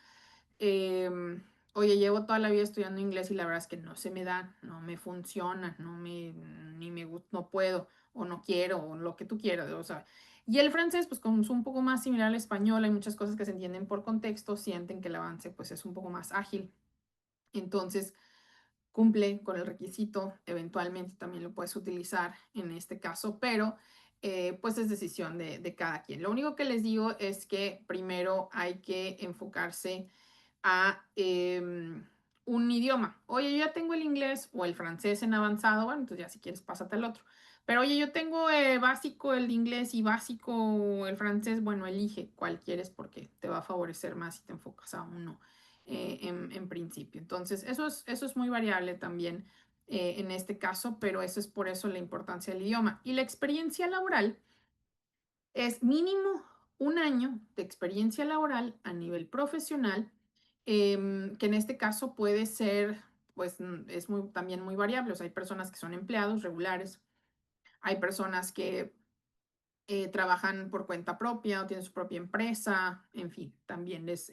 oye, llevo toda la vida estudiando inglés y la verdad es que no se me da, no me funciona, ni me gusta, no puedo, o no quiero, o lo que tú quieras, o sea. Y el francés, pues como es un poco más similar al español, hay muchas cosas que se entienden por contexto, sienten que el avance pues es un poco más ágil. Entonces, cumple con el requisito, eventualmente también lo puedes utilizar en este caso, pero pues es decisión de cada quien. Lo único que les digo es que primero hay que enfocarse a un idioma. Oye, yo ya tengo el inglés o el francés en avanzado, bueno, entonces ya si quieres pásate al otro. Pero oye, yo tengo básico el inglés y básico el francés, bueno, elige cuál quieres porque te va a favorecer más si te enfocas a uno en principio. Entonces, eso es muy variable también en este caso, pero eso es por eso la importancia del idioma. Y la experiencia laboral es mínimo un año de experiencia laboral a nivel profesional, que en este caso puede ser, pues es también muy variable. O sea, hay personas que son empleados regulares, hay personas que trabajan por cuenta propia o tienen su propia empresa, en fin, también es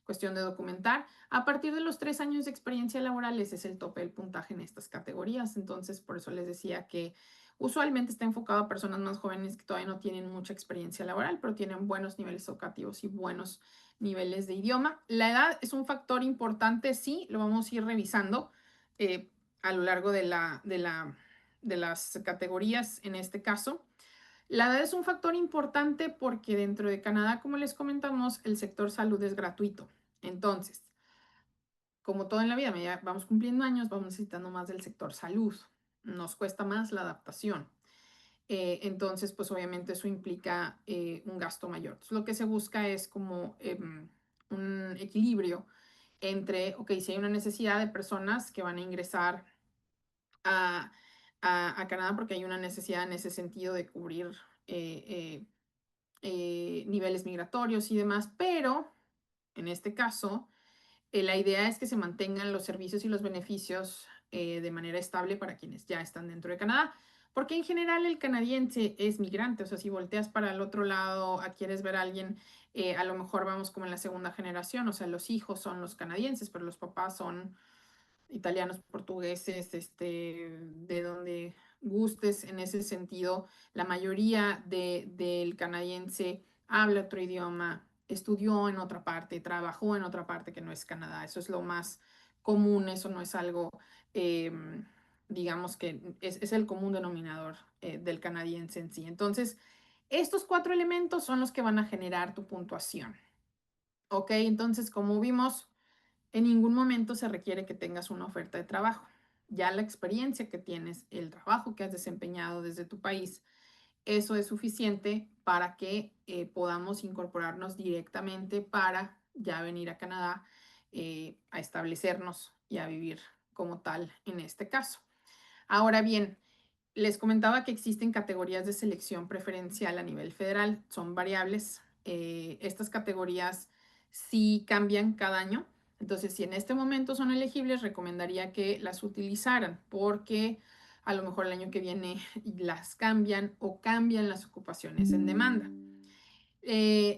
cuestión de documentar. A partir de los 3 años de experiencia laboral, ese es el tope del puntaje en estas categorías. Entonces, por eso les decía que usualmente está enfocado a personas más jóvenes que todavía no tienen mucha experiencia laboral, pero tienen buenos niveles educativos y buenos niveles de idioma. La edad es un factor importante, sí, lo vamos a ir revisando a lo largo de las categorías en este caso. La edad es un factor importante porque dentro de Canadá, como les comentamos, el sector salud es gratuito. Entonces, como todo en la vida, vamos cumpliendo años, vamos necesitando más del sector salud. Nos cuesta más la adaptación. Entonces, pues obviamente eso implica un gasto mayor. Entonces, lo que se busca es como un equilibrio entre, ok, si hay una necesidad de personas que van a ingresar a, a Canadá porque hay una necesidad en ese sentido de cubrir eh, niveles migratorios y demás, pero en este caso, la idea es que se mantengan los servicios y los beneficios de manera estable para quienes ya están dentro de Canadá, porque en general el canadiense es migrante. O sea, si volteas para el otro lado, quieres ver a alguien, a lo mejor vamos como en la segunda generación, o sea, los hijos son los canadienses, pero los papás son italianos, portugueses, de donde gustes en ese sentido. La mayoría del canadiense habla otro idioma, estudió en otra parte, trabajó en otra parte que no es Canadá. Eso es lo más común, eso no es algo, digamos que es el común denominador del canadiense en sí. Entonces, estos 4 elementos son los que van a generar tu puntuación. Ok, entonces como vimos, en ningún momento se requiere que tengas una oferta de trabajo. Ya la experiencia que tienes, el trabajo que has desempeñado desde tu país, eso es suficiente para que podamos incorporarnos directamente para ya venir a Canadá a establecernos y a vivir como tal en este caso. Ahora bien, les comentaba que existen categorías de selección preferencial a nivel federal, son variables. Estas categorías sí cambian cada año. Entonces, si en este momento son elegibles, recomendaría que las utilizaran porque a lo mejor el año que viene las cambian o cambian las ocupaciones en demanda.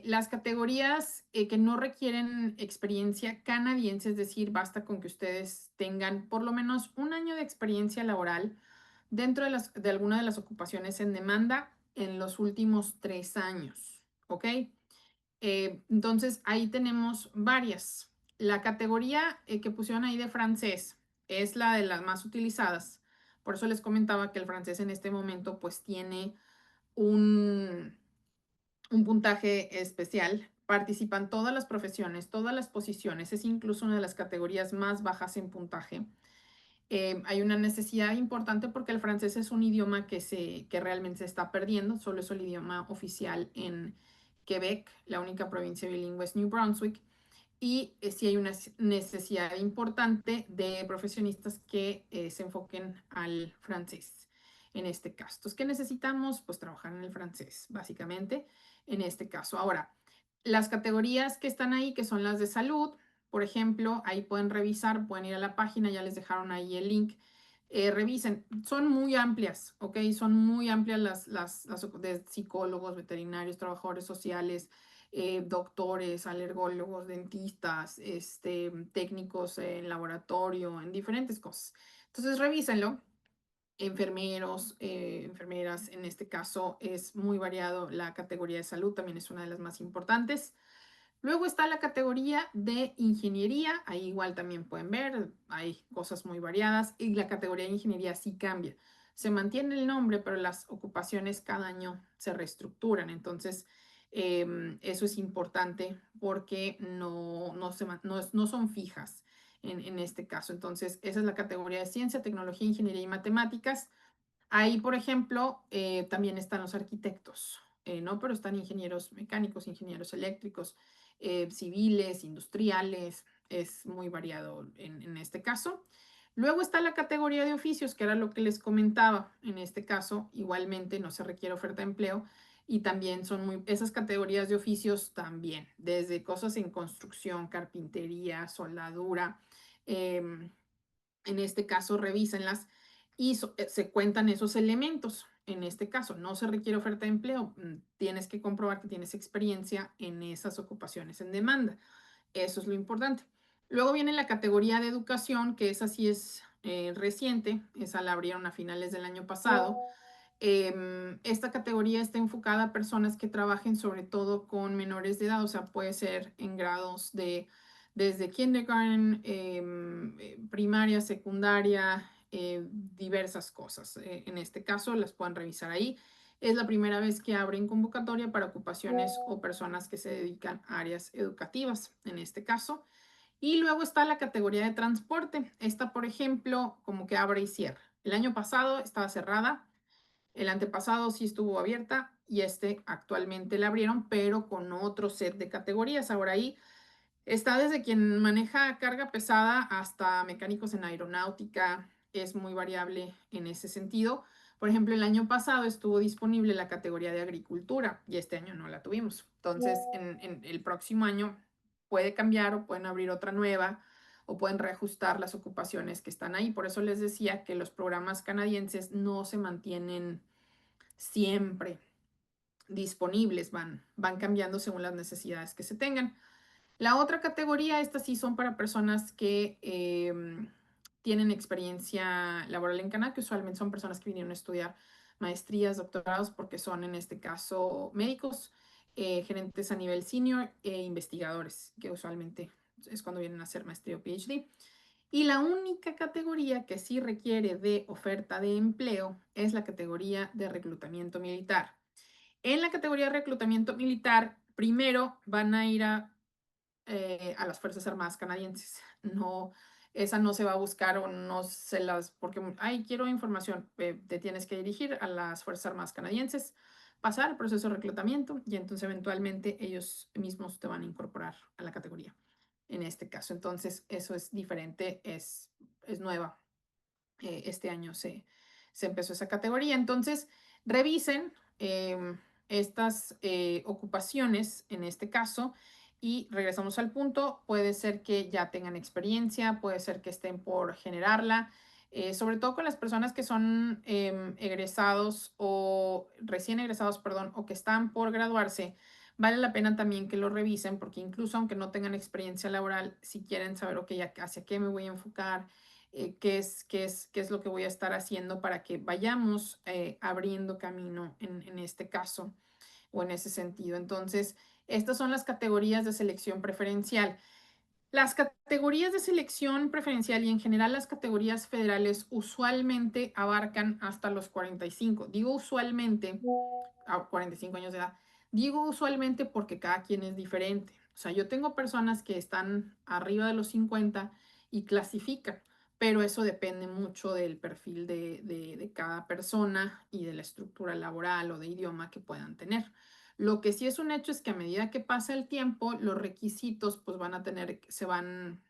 Las categorías que no requieren experiencia canadiense, es decir, basta con que ustedes tengan por lo menos un año de experiencia laboral dentro de alguna de las ocupaciones en demanda en los últimos 3 años, ¿ok? Entonces, ahí tenemos varias. La categoría que pusieron ahí de francés es la de las más utilizadas. Por eso les comentaba que el francés en este momento pues tiene un, un puntaje especial. Participan todas las profesiones, todas las posiciones. Es incluso una de las categorías más bajas en puntaje. Hay una necesidad importante porque el francés es un idioma que realmente se está perdiendo. Solo es el idioma oficial en Quebec. La única provincia bilingüe es New Brunswick. Y sí hay una necesidad importante de profesionistas que se enfoquen al francés en este caso. Entonces, ¿qué necesitamos? Pues trabajar en el francés, básicamente, en este caso. Ahora, las categorías que están ahí, que son las de salud, por ejemplo, ahí pueden revisar, pueden ir a la página, ya les dejaron ahí el link. Revisen, son muy amplias, ¿ok? Son muy amplias las de psicólogos, veterinarios, trabajadores sociales, doctores, alergólogos, dentistas, técnicos en laboratorio, en diferentes cosas. Entonces, revísenlo. Enfermeros, enfermeras, en este caso es muy variado. La categoría de salud también es una de las más importantes. Luego está la categoría de ingeniería, ahí igual también pueden ver, hay cosas muy variadas y la categoría de ingeniería sí cambia. Se mantiene el nombre, pero las ocupaciones cada año se reestructuran, entonces eso es importante porque no son fijas en este caso. Entonces, esa es la categoría de ciencia, tecnología, ingeniería y matemáticas. Ahí, por ejemplo, también están los arquitectos, ¿no? Pero están ingenieros mecánicos, ingenieros eléctricos, civiles, industriales, es muy variado en este caso. Luego está la categoría de oficios, que era lo que les comentaba. En este caso, igualmente no se requiere oferta de empleo y también esas categorías de oficios también, desde cosas en construcción, carpintería, soldadura, em, en este caso, revísenlas y se cuentan esos elementos. En este caso, no se requiere oferta de empleo, tienes que comprobar que tienes experiencia en esas ocupaciones en demanda. Eso es lo importante. Luego viene la categoría de educación, que esa sí es reciente, esa la abrieron a finales del año pasado. Esta categoría está enfocada a personas que trabajen sobre todo con menores de edad, o sea, puede ser en grados de desde kindergarten, primaria, secundaria, diversas cosas. En este caso, las pueden revisar ahí. Es la primera vez que abren convocatoria para ocupaciones o personas que se dedican a áreas educativas, en este caso. Y luego está la categoría de transporte. Esta, por ejemplo, como que abre y cierra. El año pasado estaba cerrada, el antepasado sí estuvo abierta y actualmente la abrieron, pero con otro set de categorías. Ahora ahí está desde quien maneja carga pesada hasta mecánicos en aeronáutica. Es muy variable en ese sentido. Por ejemplo, el año pasado estuvo disponible la categoría de agricultura y este año no la tuvimos. Entonces, en el próximo año puede cambiar o pueden abrir otra nueva o pueden reajustar las ocupaciones que están ahí. Por eso les decía que los programas canadienses no se mantienen siempre disponibles, van cambiando según las necesidades que se tengan. La otra categoría, estas sí son para personas que tienen experiencia laboral en Canadá, que usualmente son personas que vinieron a estudiar maestrías, doctorados, porque son en este caso médicos, gerentes a nivel senior e investigadores, que usualmente es cuando vienen a hacer maestría o PhD. Y la única categoría que sí requiere de oferta de empleo es la categoría de reclutamiento militar. En la categoría de reclutamiento militar, primero van a ir a las Fuerzas Armadas canadienses. No, esa no se va a buscar o no se las, porque, ay, quiero información, te tienes que dirigir a las Fuerzas Armadas canadienses, pasar el proceso de reclutamiento y entonces eventualmente ellos mismos te van a incorporar a la categoría. En este caso, entonces, eso es diferente, es nueva. Este año se empezó esa categoría. Entonces, revisen estas ocupaciones en este caso y regresamos al punto. Puede ser que ya tengan experiencia, puede ser que estén por generarla. Sobre todo con las personas que son egresados o recién egresados, perdón, o que están por graduarse, vale la pena también que lo revisen porque incluso aunque no tengan experiencia laboral, si quieren saber, ok, hacia qué me voy a enfocar, qué es lo que voy a estar haciendo para que vayamos abriendo camino en este caso o en ese sentido. Entonces, estas son las categorías de selección preferencial. Las categorías de selección preferencial y en general las categorías federales usualmente abarcan hasta los 45. Digo usualmente a 45 años de edad. Digo usualmente porque cada quien es diferente. O sea, yo tengo personas que están arriba de los 50 y clasifican, pero eso depende mucho del perfil de cada persona y de la estructura laboral o de idioma que puedan tener. Lo que sí es un hecho es que a medida que pasa el tiempo, los requisitos pues van a tener, se van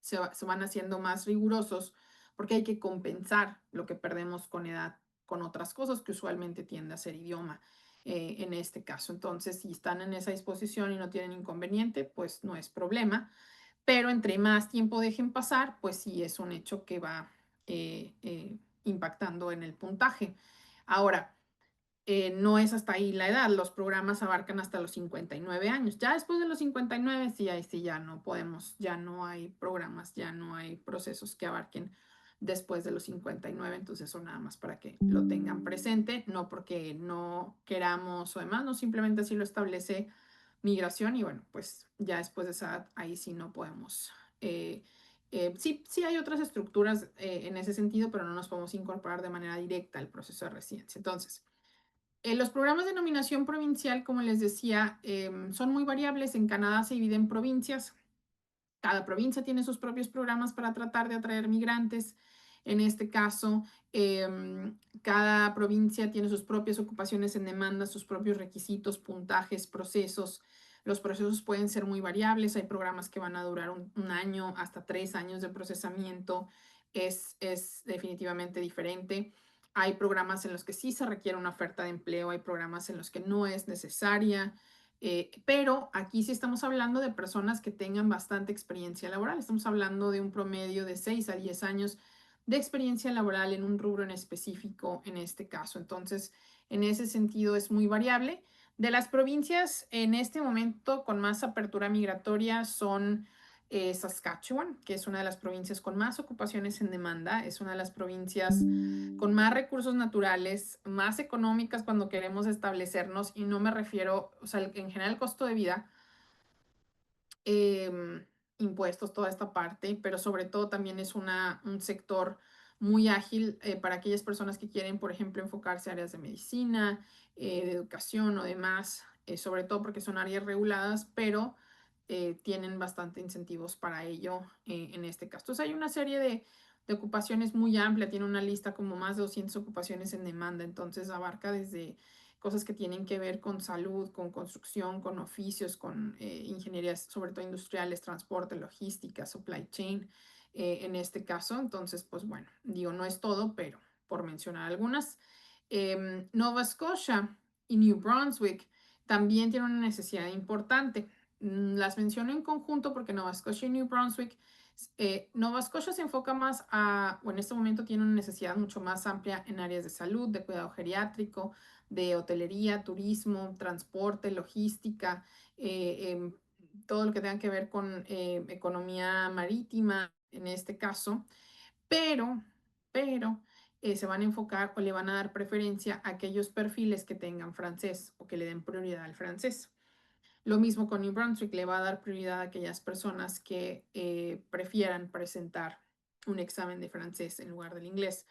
haciendo más rigurosos porque hay que compensar lo que perdemos con edad con otras cosas que usualmente tiende a ser idioma en este caso. Entonces, si están en esa disposición y no tienen inconveniente, pues no es problema. Pero entre más tiempo dejen pasar, pues sí es un hecho que va impactando en el puntaje. Ahora, no es hasta ahí la edad, los programas abarcan hasta los 59 años. Ya después de los 59, sí, ahí sí ya no podemos, ya no hay programas, ya no hay procesos que abarquen después de los 59. Entonces eso nada más para que lo tengan presente, no porque no queramos o demás, no, simplemente así lo establece migración y bueno, pues ya después de esa edad, ahí sí no podemos. Sí, sí hay otras estructuras en ese sentido, pero no nos podemos incorporar de manera directa al proceso de residencia. Entonces, los programas de nominación provincial, como les decía, son muy variables. En Canadá se divide en provincias. Cada provincia tiene sus propios programas para tratar de atraer migrantes. En este caso, cada provincia tiene sus propias ocupaciones en demanda, sus propios requisitos, puntajes, procesos. Los procesos pueden ser muy variables. Hay programas que van a durar un año hasta 3 años de procesamiento. Es definitivamente diferente. Hay programas en los que sí se requiere una oferta de empleo, hay programas en los que no es necesaria. Pero aquí sí estamos hablando de personas que tengan bastante experiencia laboral. Estamos hablando de un promedio de 6 a 10 años de experiencia laboral en un rubro en específico en este caso. Entonces, en ese sentido es muy variable. De las provincias en este momento con más apertura migratoria son Saskatchewan, que es una de las provincias con más ocupaciones en demanda, es una de las provincias con más recursos naturales, más económicas cuando queremos establecernos, y no me refiero, o sea, en general el costo de vida, impuestos, toda esta parte, pero sobre todo también es un sector muy ágil para aquellas personas que quieren, por ejemplo, enfocarse a áreas de medicina, de educación o demás, sobre todo porque son áreas reguladas, pero tienen bastante incentivos para ello en este caso. Entonces hay una serie de ocupaciones muy amplia, tiene una lista como más de 200 ocupaciones en demanda, entonces abarca desde cosas que tienen que ver con salud, con construcción, con oficios, con ingenierías, sobre todo industriales, transporte, logística, supply chain, en este caso. Entonces, pues bueno, digo, no es todo, pero por mencionar algunas. Nova Scotia y New Brunswick también tienen una necesidad importante. Las menciono en conjunto porque Nova Scotia y New Brunswick, Nova Scotia se enfoca más o en este momento tiene una necesidad mucho más amplia en áreas de salud, de cuidado geriátrico, de hotelería, turismo, transporte, logística, todo lo que tenga que ver con economía marítima en este caso, pero, pero se van a enfocar o le van a dar preferencia a aquellos perfiles que tengan francés o que le den prioridad al francés. Lo mismo con New Brunswick, le va a dar prioridad a aquellas personas que prefieran presentar un examen de francés en lugar del inglés,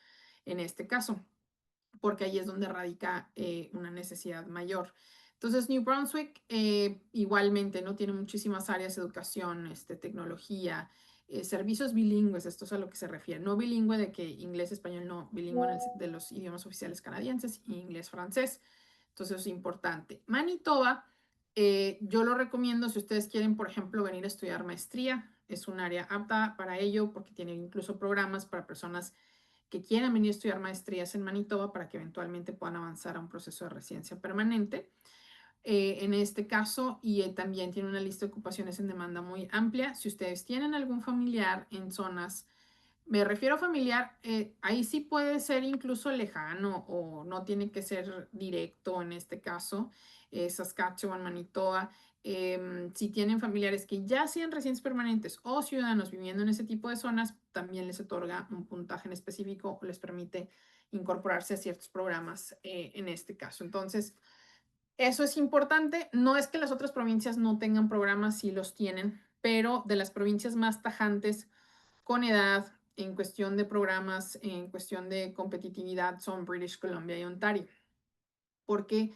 en este caso, porque ahí es donde radica una necesidad mayor. Entonces, New Brunswick igualmente no tiene muchísimas áreas, educación, tecnología, servicios bilingües, esto es a lo que se refiere, no bilingüe de que inglés, español, no, bilingüe de los idiomas oficiales canadienses y inglés, francés. Entonces, es importante. Manitoba, yo lo recomiendo si ustedes quieren, por ejemplo, venir a estudiar maestría es un área apta para ello porque tiene incluso programas para personas que quieran venir a estudiar maestrías en Manitoba para que eventualmente puedan avanzar a un proceso de residencia permanente. En este caso, y también tiene una lista de ocupaciones en demanda muy amplia. Si ustedes tienen algún familiar en zonas, me refiero a familiar, ahí sí puede ser incluso lejano o no tiene que ser directo en este caso, Saskatchewan, Manitoba. Si tienen familiares que ya sean residentes permanentes o ciudadanos viviendo en ese tipo de zonas, también les otorga un puntaje en específico o les permite incorporarse a ciertos programas en este caso. Entonces, eso es importante. No es que las otras provincias no tengan programas, sí los tienen, pero de las provincias más tajantes con edad, en cuestión de programas, en cuestión de competitividad, son British Columbia y Ontario, porque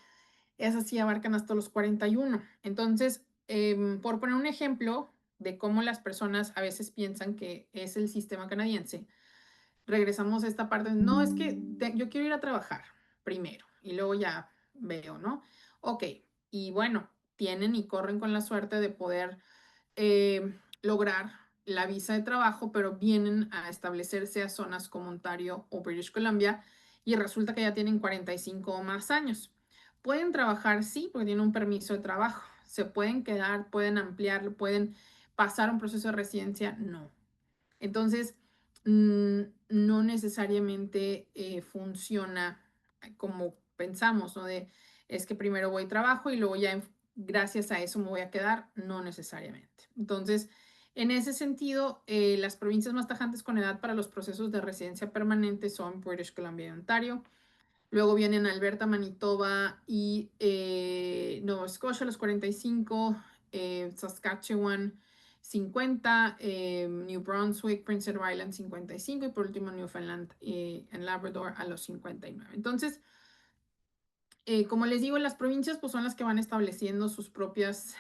esas sí abarcan hasta los 41. Entonces, por poner un ejemplo de cómo las personas a veces piensan que es el sistema canadiense, regresamos a esta parte, no es que yo quiero ir a trabajar primero y luego ya veo, ¿no? Ok, y bueno, tienen y corren con la suerte de poder lograr la visa de trabajo, pero vienen a establecerse a zonas como Ontario o British Columbia y resulta que ya tienen 45 o más años. Pueden trabajar, sí, porque tienen un permiso de trabajo. Se pueden quedar, pueden ampliarlo, pueden pasar un proceso de residencia, no. Entonces, no necesariamente funciona como pensamos, ¿no? De, es que primero voy a trabajo y luego ya gracias a eso me voy a quedar, no necesariamente. Entonces, en ese sentido, las provincias más tajantes con edad para los procesos de residencia permanente son British Columbia y Ontario. Luego vienen Alberta, Manitoba y Nova Scotia, los 45, Saskatchewan, 50, New Brunswick, Prince Edward Island, 55 y por último Newfoundland en Labrador a los 59. Entonces, como les digo, las provincias pues, son las que van estableciendo sus propias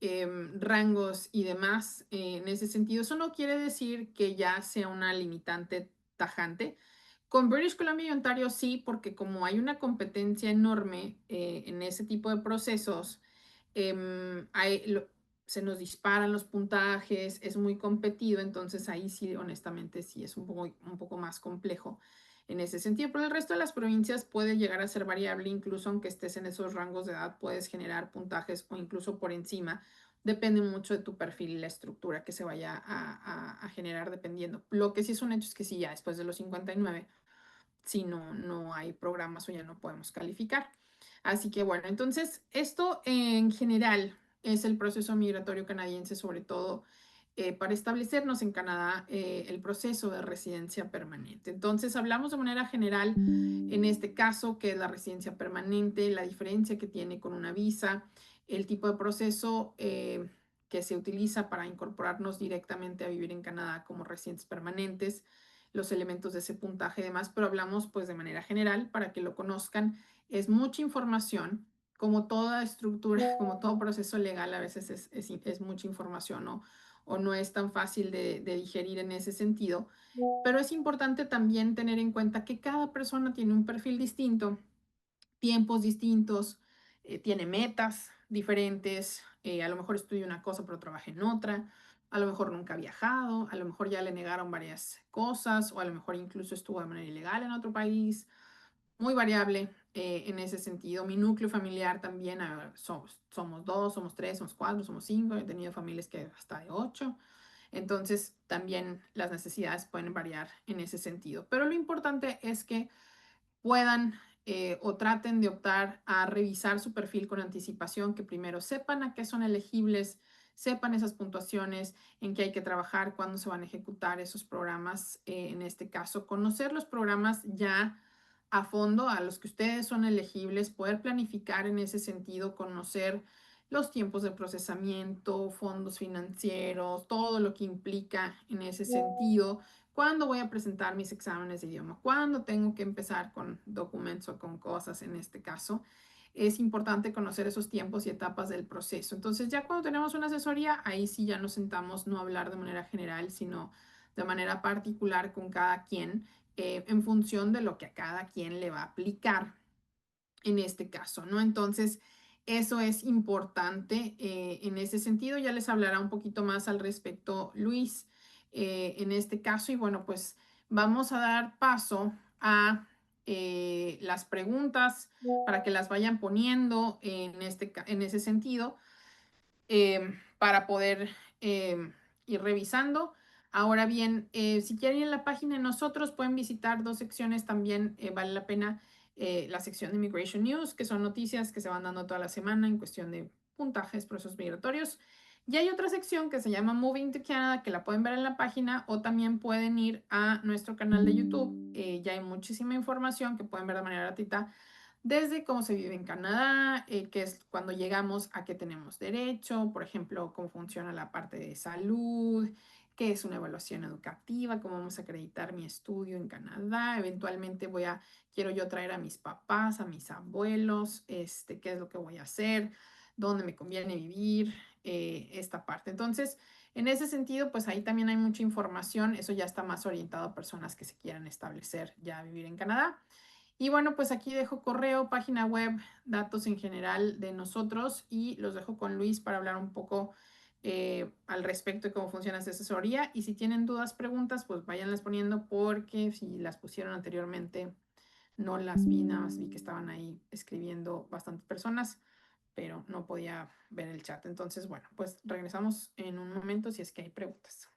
rangos y demás en ese sentido. Eso no quiere decir que ya sea una limitante tajante. Con British Columbia y Ontario sí, porque como hay una competencia enorme en ese tipo de procesos, se nos disparan los puntajes, es muy competido, entonces ahí sí, honestamente, sí es un poco más complejo en ese sentido. Pero el resto de las provincias puede llegar a ser variable, incluso aunque estés en esos rangos de edad, puedes generar puntajes o incluso por encima. Depende mucho de tu perfil y la estructura que se vaya a generar dependiendo. Lo que sí es un hecho es que sí, ya después de los 59 si no hay programas o ya no podemos calificar. Así que bueno, entonces esto en general es el proceso migratorio canadiense, sobre todo para establecernos en Canadá el proceso de residencia permanente. Entonces hablamos de manera general en este caso, que es la residencia permanente, la diferencia que tiene con una visa, el tipo de proceso que se utiliza para incorporarnos directamente a vivir en Canadá como residentes permanentes, los elementos de ese puntaje y demás, pero hablamos pues de manera general para que lo conozcan. Es mucha información, como toda estructura, como todo proceso legal, a veces es mucha información, ¿no? O no es tan fácil de digerir en ese sentido. Pero es importante también tener en cuenta que cada persona tiene un perfil distinto, tiempos distintos, tiene metas diferentes, a lo mejor estudia una cosa pero trabaja en otra, a lo mejor nunca ha viajado, a lo mejor ya le negaron varias cosas o a lo mejor incluso estuvo de manera ilegal en otro país, muy variable en ese sentido. Mi núcleo familiar también, somos dos, somos tres, somos cuatro, somos cinco, he tenido familias que hasta de ocho. Entonces, también las necesidades pueden variar en ese sentido. Pero lo importante es que puedan o traten de optar a revisar su perfil con anticipación, que primero sepan a qué son elegibles, sepan esas puntuaciones, en qué hay que trabajar, cuándo se van a ejecutar esos programas. En este caso, conocer los programas ya a fondo a los que ustedes son elegibles, poder planificar en ese sentido, conocer los tiempos de procesamiento, fondos financieros, todo lo que implica en ese sentido. ¿Cuándo voy a presentar mis exámenes de idioma? ¿Cuándo tengo que empezar con documentos o con cosas en este caso? Es importante conocer esos tiempos y etapas del proceso. Entonces, ya cuando tenemos una asesoría, ahí sí ya nos sentamos no a hablar de manera general, sino de manera particular con cada quien en función de lo que a cada quien le va a aplicar en este caso, ¿no? Entonces, Eso es importante. En ese sentido, ya les hablará un poquito más al respecto Luis en este caso. Y bueno, pues vamos a dar paso a las preguntas para que las vayan poniendo en ese sentido para poder ir revisando. Ahora bien, si quieren ir a la página de nosotros, pueden visitar dos secciones también. Vale la pena la sección de Immigration News, que son noticias que se van dando toda la semana en cuestión de puntajes, procesos migratorios. Y hay otra sección que se llama Moving to Canada, que la pueden ver en la página o también pueden ir a nuestro canal de YouTube. Ya hay muchísima información que pueden ver de manera gratuita desde cómo se vive en Canadá, qué es cuando llegamos a qué tenemos derecho, por ejemplo, cómo funciona la parte de salud, qué es una evaluación educativa, cómo vamos a acreditar mi estudio en Canadá, eventualmente quiero yo traer a mis papás, a mis abuelos, qué es lo que voy a hacer, dónde me conviene vivir, esta parte. Entonces, en ese sentido, pues ahí también hay mucha información, eso ya está más orientado a personas que se quieran establecer ya a vivir en Canadá. Y bueno, pues aquí dejo correo, página web, datos en general de nosotros y los dejo con Luis para hablar un poco al respecto de cómo funciona esta asesoría. Y si tienen dudas, preguntas, pues váyanlas poniendo porque si las pusieron anteriormente, no las vi, nada más vi que estaban ahí escribiendo bastantes personas, pero no podía ver el chat. Entonces, bueno, pues regresamos en un momento si es que hay preguntas.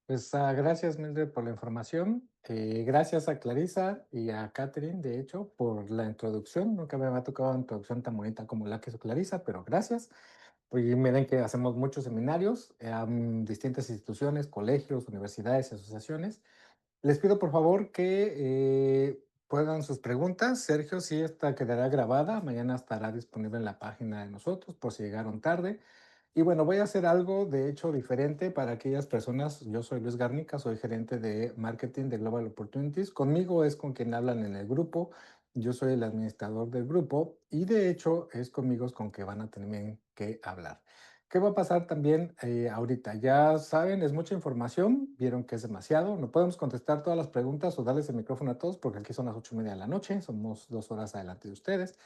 Pues gracias, Mildred, por la información. Gracias a Clarisa y a Catherine, de hecho, por la introducción. Nunca me había tocado una introducción tan bonita como la que hizo Clarisa, pero gracias. Y miren que hacemos muchos seminarios en distintas instituciones, colegios, universidades, asociaciones. Les pido por favor que puedan sus preguntas. Sergio, sí, esta quedará grabada. Mañana estará disponible en la página de nosotros por si llegaron tarde. Y bueno, voy a hacer algo de hecho diferente para aquellas personas. Yo soy Luis Garnica, soy gerente de marketing de Global Opportunities. Conmigo es con quien hablan en el grupo. Yo soy el administrador del grupo y de hecho es conmigo es con que van a tener que hablar. ¿Qué va a pasar también ahorita? Ya saben, es mucha información, vieron que es demasiado. No podemos contestar todas las preguntas o darles el micrófono a todos porque aquí son las 8:30 de la noche, somos 2 horas adelante de ustedes.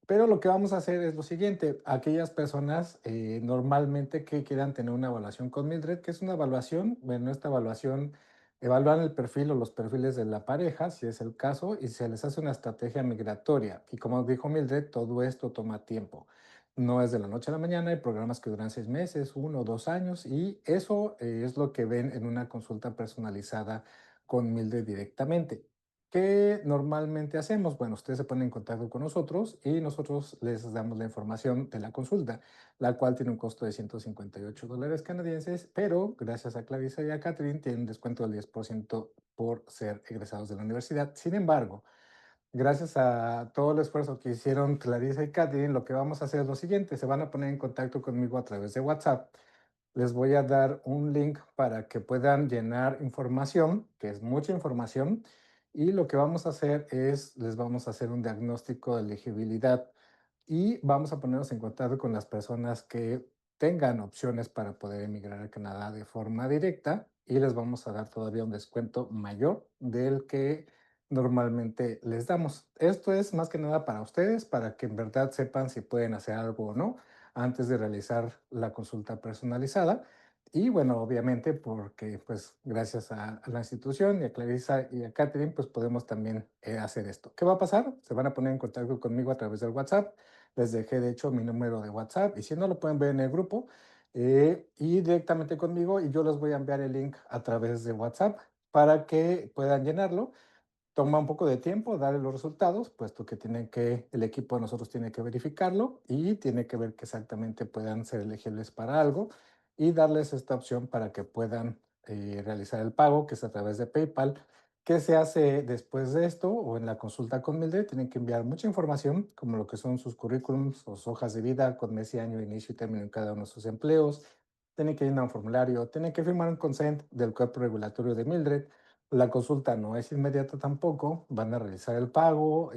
Pero lo que vamos a hacer es lo siguiente, aquellas personas normalmente que quieran tener una evaluación con Mildred, que es una evaluación, bueno, esta evaluación evalúan el perfil o los perfiles de la pareja, si es el caso, y se les hace una estrategia migratoria. Y como dijo Mildred, todo esto toma tiempo. No es de la noche a la mañana, hay programas que duran 6 meses, 1 o 2 años, y eso es lo que ven en una consulta personalizada con Mildred directamente. ¿Qué normalmente hacemos? Bueno, ustedes se ponen en contacto con nosotros y nosotros les damos la información de la consulta, la cual tiene un costo de $158 canadienses, pero gracias a Clarissa y a Catherine tienen un descuento del 10% por ser egresados de la universidad. Sin embargo, gracias a todo el esfuerzo que hicieron Clarissa y Catherine, lo que vamos a hacer es lo siguiente, se van a poner en contacto conmigo a través de WhatsApp. Les voy a dar un link para que puedan llenar información, que es mucha información, y lo que vamos a hacer es, les vamos a hacer un diagnóstico de elegibilidad y vamos a ponernos en contacto con las personas que tengan opciones para poder emigrar a Canadá de forma directa y les vamos a dar todavía un descuento mayor del que normalmente les damos. Esto es más que nada para ustedes, para que en verdad sepan si pueden hacer algo o no antes de realizar la consulta personalizada. Y bueno, obviamente porque pues gracias a la institución y a Clarissa y a Catherine pues podemos también hacer esto. ¿Qué va a pasar? Se van a poner en contacto conmigo a través del WhatsApp. Les dejé de hecho mi número de WhatsApp y si no lo pueden ver en el grupo y directamente conmigo y yo les voy a enviar el link a través de WhatsApp para que puedan llenarlo. Toma un poco de tiempo darle los resultados, puesto que el equipo de nosotros tiene que verificarlo y tiene que ver que exactamente puedan ser elegibles para algo y darles esta opción para que puedan realizar el pago, que es a través de PayPal. ¿Qué se hace después de esto o en la consulta con Mildred? Tienen que enviar mucha información, como lo que son sus currículums o sus hojas de vida con mes y año, inicio y término en cada uno de sus empleos. Tienen que llenar un formulario, tienen que firmar un consent del cuerpo regulatorio de Mildred. La consulta no es inmediata tampoco, van a realizar el pago,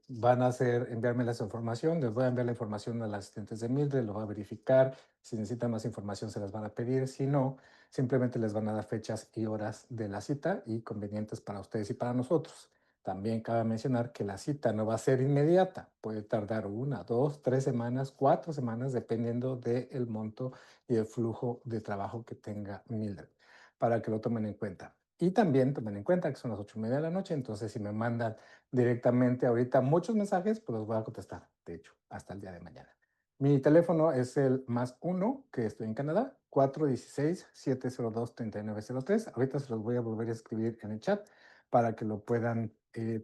van a enviarme la información, les voy a enviar la información a las asistentes de Mildred, lo va a verificar, si necesitan más información se las van a pedir, si no, simplemente les van a dar fechas y horas de la cita y convenientes para ustedes y para nosotros. También cabe mencionar que la cita no va a ser inmediata, puede tardar 1, 2, 3 semanas, 4 semanas, dependiendo del monto y el flujo de trabajo que tenga Mildred, para que lo tomen en cuenta. Y también tomen en cuenta que son las 8:30 de la noche, entonces si me mandan directamente ahorita muchos mensajes, pues los voy a contestar, de hecho, hasta el día de mañana. Mi teléfono es el +1, que estoy en Canadá, 416-702-3903. Ahorita se los voy a volver a escribir en el chat para que lo puedan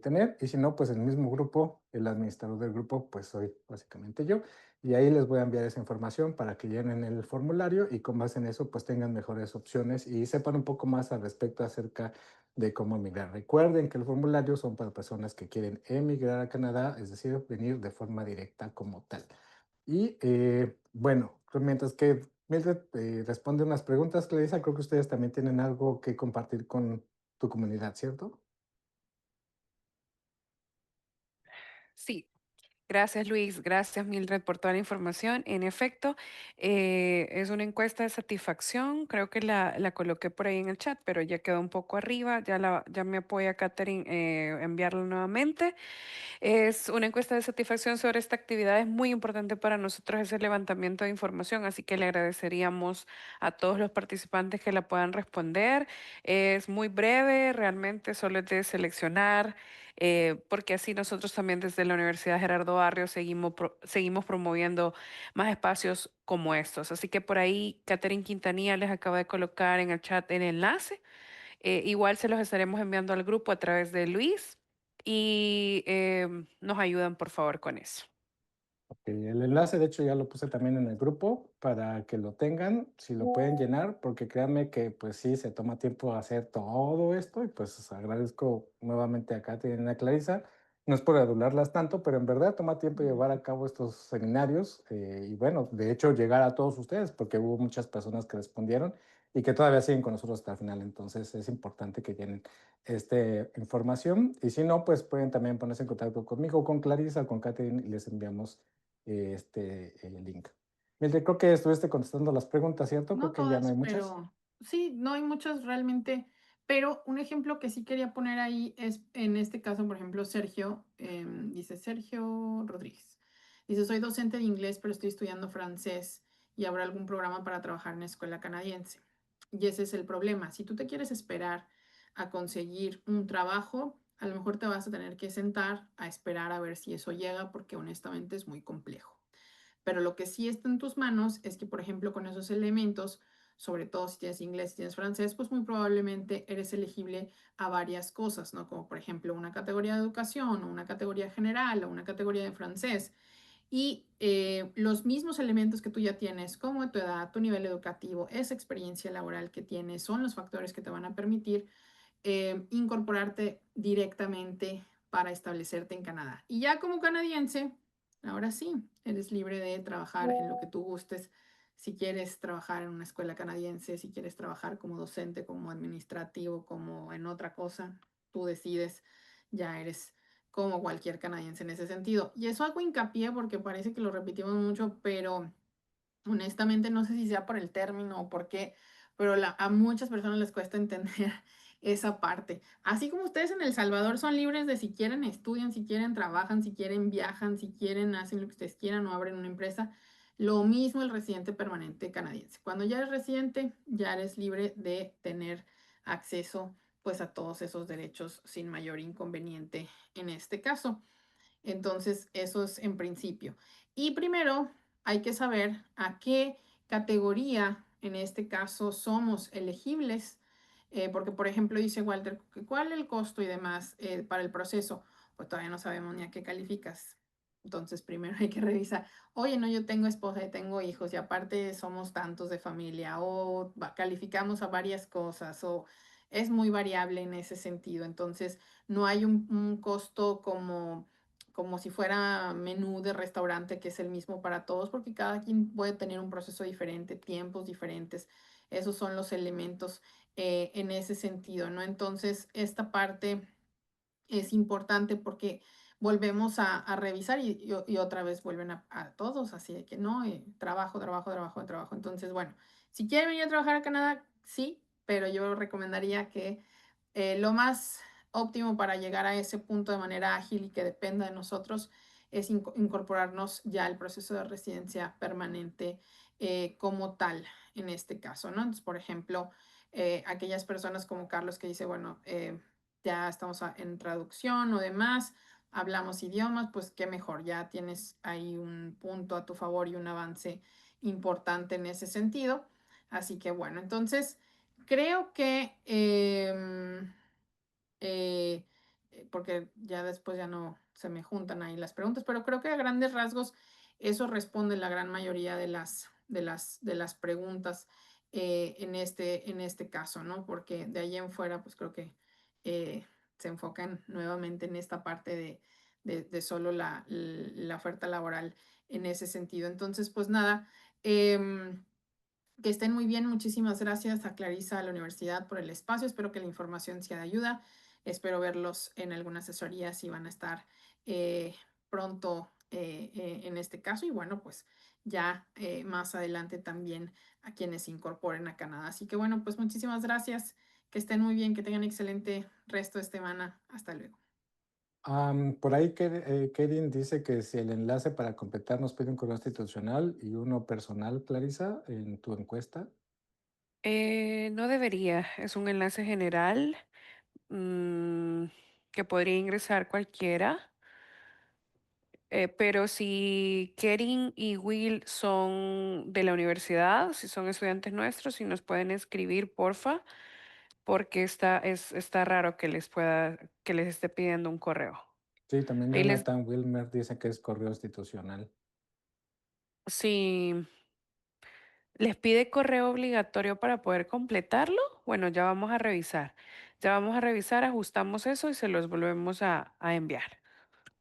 tener. Y si no, pues el mismo grupo, el administrador del grupo, pues soy básicamente yo. Y ahí les voy a enviar esa información para que llenen el formulario y con base en eso, pues tengan mejores opciones y sepan un poco más al respecto acerca de cómo emigrar. Recuerden que el formulario son para personas que quieren emigrar a Canadá, es decir, venir de forma directa como tal. Y bueno, pues mientras que Mildred responde unas preguntas, Clarissa, creo que ustedes también tienen algo que compartir con tu comunidad, ¿cierto? Sí, gracias Luis, gracias Mildred por toda la información. En efecto, es una encuesta de satisfacción, creo que la coloqué por ahí en el chat, pero ya quedó un poco arriba, ya me apoya Catherine enviarla nuevamente. Es una encuesta de satisfacción sobre esta actividad. Es muy importante para nosotros ese levantamiento de información, así que le agradeceríamos a todos los participantes que la puedan responder. Es muy breve, realmente solo es de seleccionar, porque así nosotros también desde la Universidad Gerardo Barrios seguimos promoviendo más espacios como estos. Así que por ahí Catherine Quintanilla les acaba de colocar en el chat el enlace. Igual se los estaremos enviando al grupo a través de Luis y nos ayudan por favor con eso. Ok, el enlace, de hecho, ya lo puse también en el grupo para que lo tengan, si lo pueden llenar, porque créanme que pues sí, se toma tiempo hacer todo esto y pues agradezco nuevamente a Katy y a Clarissa. No es por adularlas tanto, pero en verdad toma tiempo llevar a cabo estos seminarios y bueno, de hecho llegar a todos ustedes, porque hubo muchas personas que respondieron y que todavía siguen con nosotros hasta el final, entonces es importante que llenen esta información y si no, pues pueden también ponerse en contacto conmigo, con Clarissa, con Catherine y les enviamos link. Mildred, creo que estuviste contestando las preguntas, ¿cierto? Creo No que ya no hay todas, muchas. pero sí, no hay muchas realmente. Pero un ejemplo que sí quería poner ahí es, en este caso, por ejemplo, Sergio, dice Sergio Rodríguez. Dice, soy docente de inglés, pero estoy estudiando francés y habrá algún programa para trabajar en la escuela canadiense. Y ese es el problema. Si tú te quieres esperar a conseguir un trabajo, a lo mejor te vas a tener que sentar a esperar a ver si eso llega, porque honestamente es muy complejo. Pero lo que sí está en tus manos es que, por ejemplo, con esos elementos, sobre todo si tienes inglés, si tienes francés, pues muy probablemente eres elegible a varias cosas, ¿no? Como por ejemplo una categoría de educación o una categoría general o una categoría de francés. Y los mismos elementos que tú ya tienes, como tu edad, tu nivel educativo, esa experiencia laboral que tienes, son los factores que te van a permitir incorporarte directamente para establecerte en Canadá. Y ya como canadiense, ahora sí, eres libre de trabajar en lo que tú gustes. Si quieres trabajar en una escuela canadiense, si quieres trabajar como docente, como administrativo, como en otra cosa, tú decides, ya eres como cualquier canadiense en ese sentido. Y eso hago hincapié porque parece que lo repetimos mucho, pero honestamente no sé si sea por el término o por qué, pero a muchas personas les cuesta entender esa parte. Así como ustedes en El Salvador son libres de si quieren estudian, si quieren trabajan, si quieren viajan, si quieren hacen lo que ustedes quieran o abren una empresa, lo mismo el residente permanente canadiense. Cuando ya eres residente, ya eres libre de tener acceso pues a todos esos derechos sin mayor inconveniente en este caso. Entonces, eso es en principio. Y primero hay que saber a qué categoría, en este caso, somos elegibles, porque, por ejemplo, dice Walter, ¿cuál es el costo y demás para el proceso? Pues todavía no sabemos ni a qué calificas. Entonces, primero hay que revisar, oye, no, yo tengo esposa y tengo hijos y aparte somos tantos de familia o calificamos a varias cosas o es muy variable en ese sentido. Entonces, no hay un costo como si fuera menú de restaurante que es el mismo para todos, porque cada quien puede tener un proceso diferente, tiempos diferentes. Esos son los elementos en ese sentido, ¿no? Entonces, esta parte es importante porque volvemos a revisar y otra vez vuelven a todos, así de que no, trabajo, trabajo, trabajo, trabajo. Entonces, bueno, si quieren venir a trabajar a Canadá, sí, pero yo recomendaría que lo más óptimo para llegar a ese punto de manera ágil y que dependa de nosotros es incorporarnos ya al proceso de residencia permanente como tal en este caso, ¿no? Entonces, por ejemplo, aquellas personas como Carlos que dice, bueno, ya estamos en traducción o demás, hablamos idiomas, pues qué mejor, ya tienes ahí un punto a tu favor y un avance importante en ese sentido. Así que bueno, entonces creo que porque ya después ya no se me juntan ahí las preguntas, pero creo que a grandes rasgos eso responde la gran mayoría de las preguntas en este caso, ¿no? Porque de ahí en fuera, pues creo que se enfocan nuevamente en esta parte de solo la oferta laboral en ese sentido. Entonces, pues nada, que estén muy bien. Muchísimas gracias a Clarisa, a la universidad por el espacio. Espero que la información sea de ayuda. Espero verlos en alguna asesoría si van a estar pronto en este caso. Y bueno, pues ya más adelante también a quienes se incorporen a Canadá. Así que bueno, pues muchísimas gracias. Que estén muy bien, que tengan excelente resto de semana. Hasta luego. Por ahí Kevin dice que si el enlace para completar nos pide un correo institucional y uno personal, Clarisa, en tu encuesta. No debería, es un enlace general mm, que podría ingresar cualquiera, pero si Kerin y Will son de la universidad, si son estudiantes nuestros, si nos pueden escribir, porfa, porque está raro que les esté pidiendo un correo. Sí, también Ahí les, Jonathan Wilmer dice que es correo institucional. si les pide correo obligatorio para poder completarlo, bueno, ya vamos a revisar. Ya vamos a revisar, ajustamos eso y se los volvemos a enviar.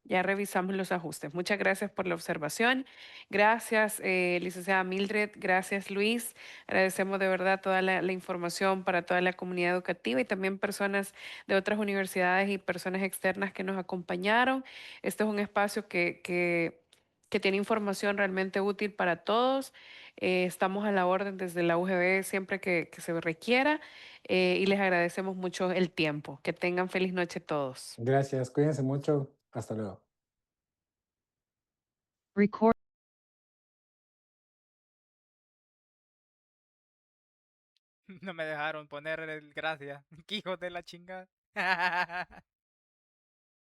Ya revisamos los ajustes. Muchas gracias por la observación. Gracias, licenciada Mildred. Gracias, Luis. Agradecemos de verdad toda la información para toda la comunidad educativa y también personas de otras universidades y personas externas que nos acompañaron. Este es un espacio que tiene información realmente útil para todos. Estamos a la orden desde la UGB siempre que se requiera y les agradecemos mucho el tiempo. Que tengan feliz noche todos. Gracias, cuídense mucho. Hasta luego. Record. No me dejaron poner el gracias. ¡Qué hijos de la chingada!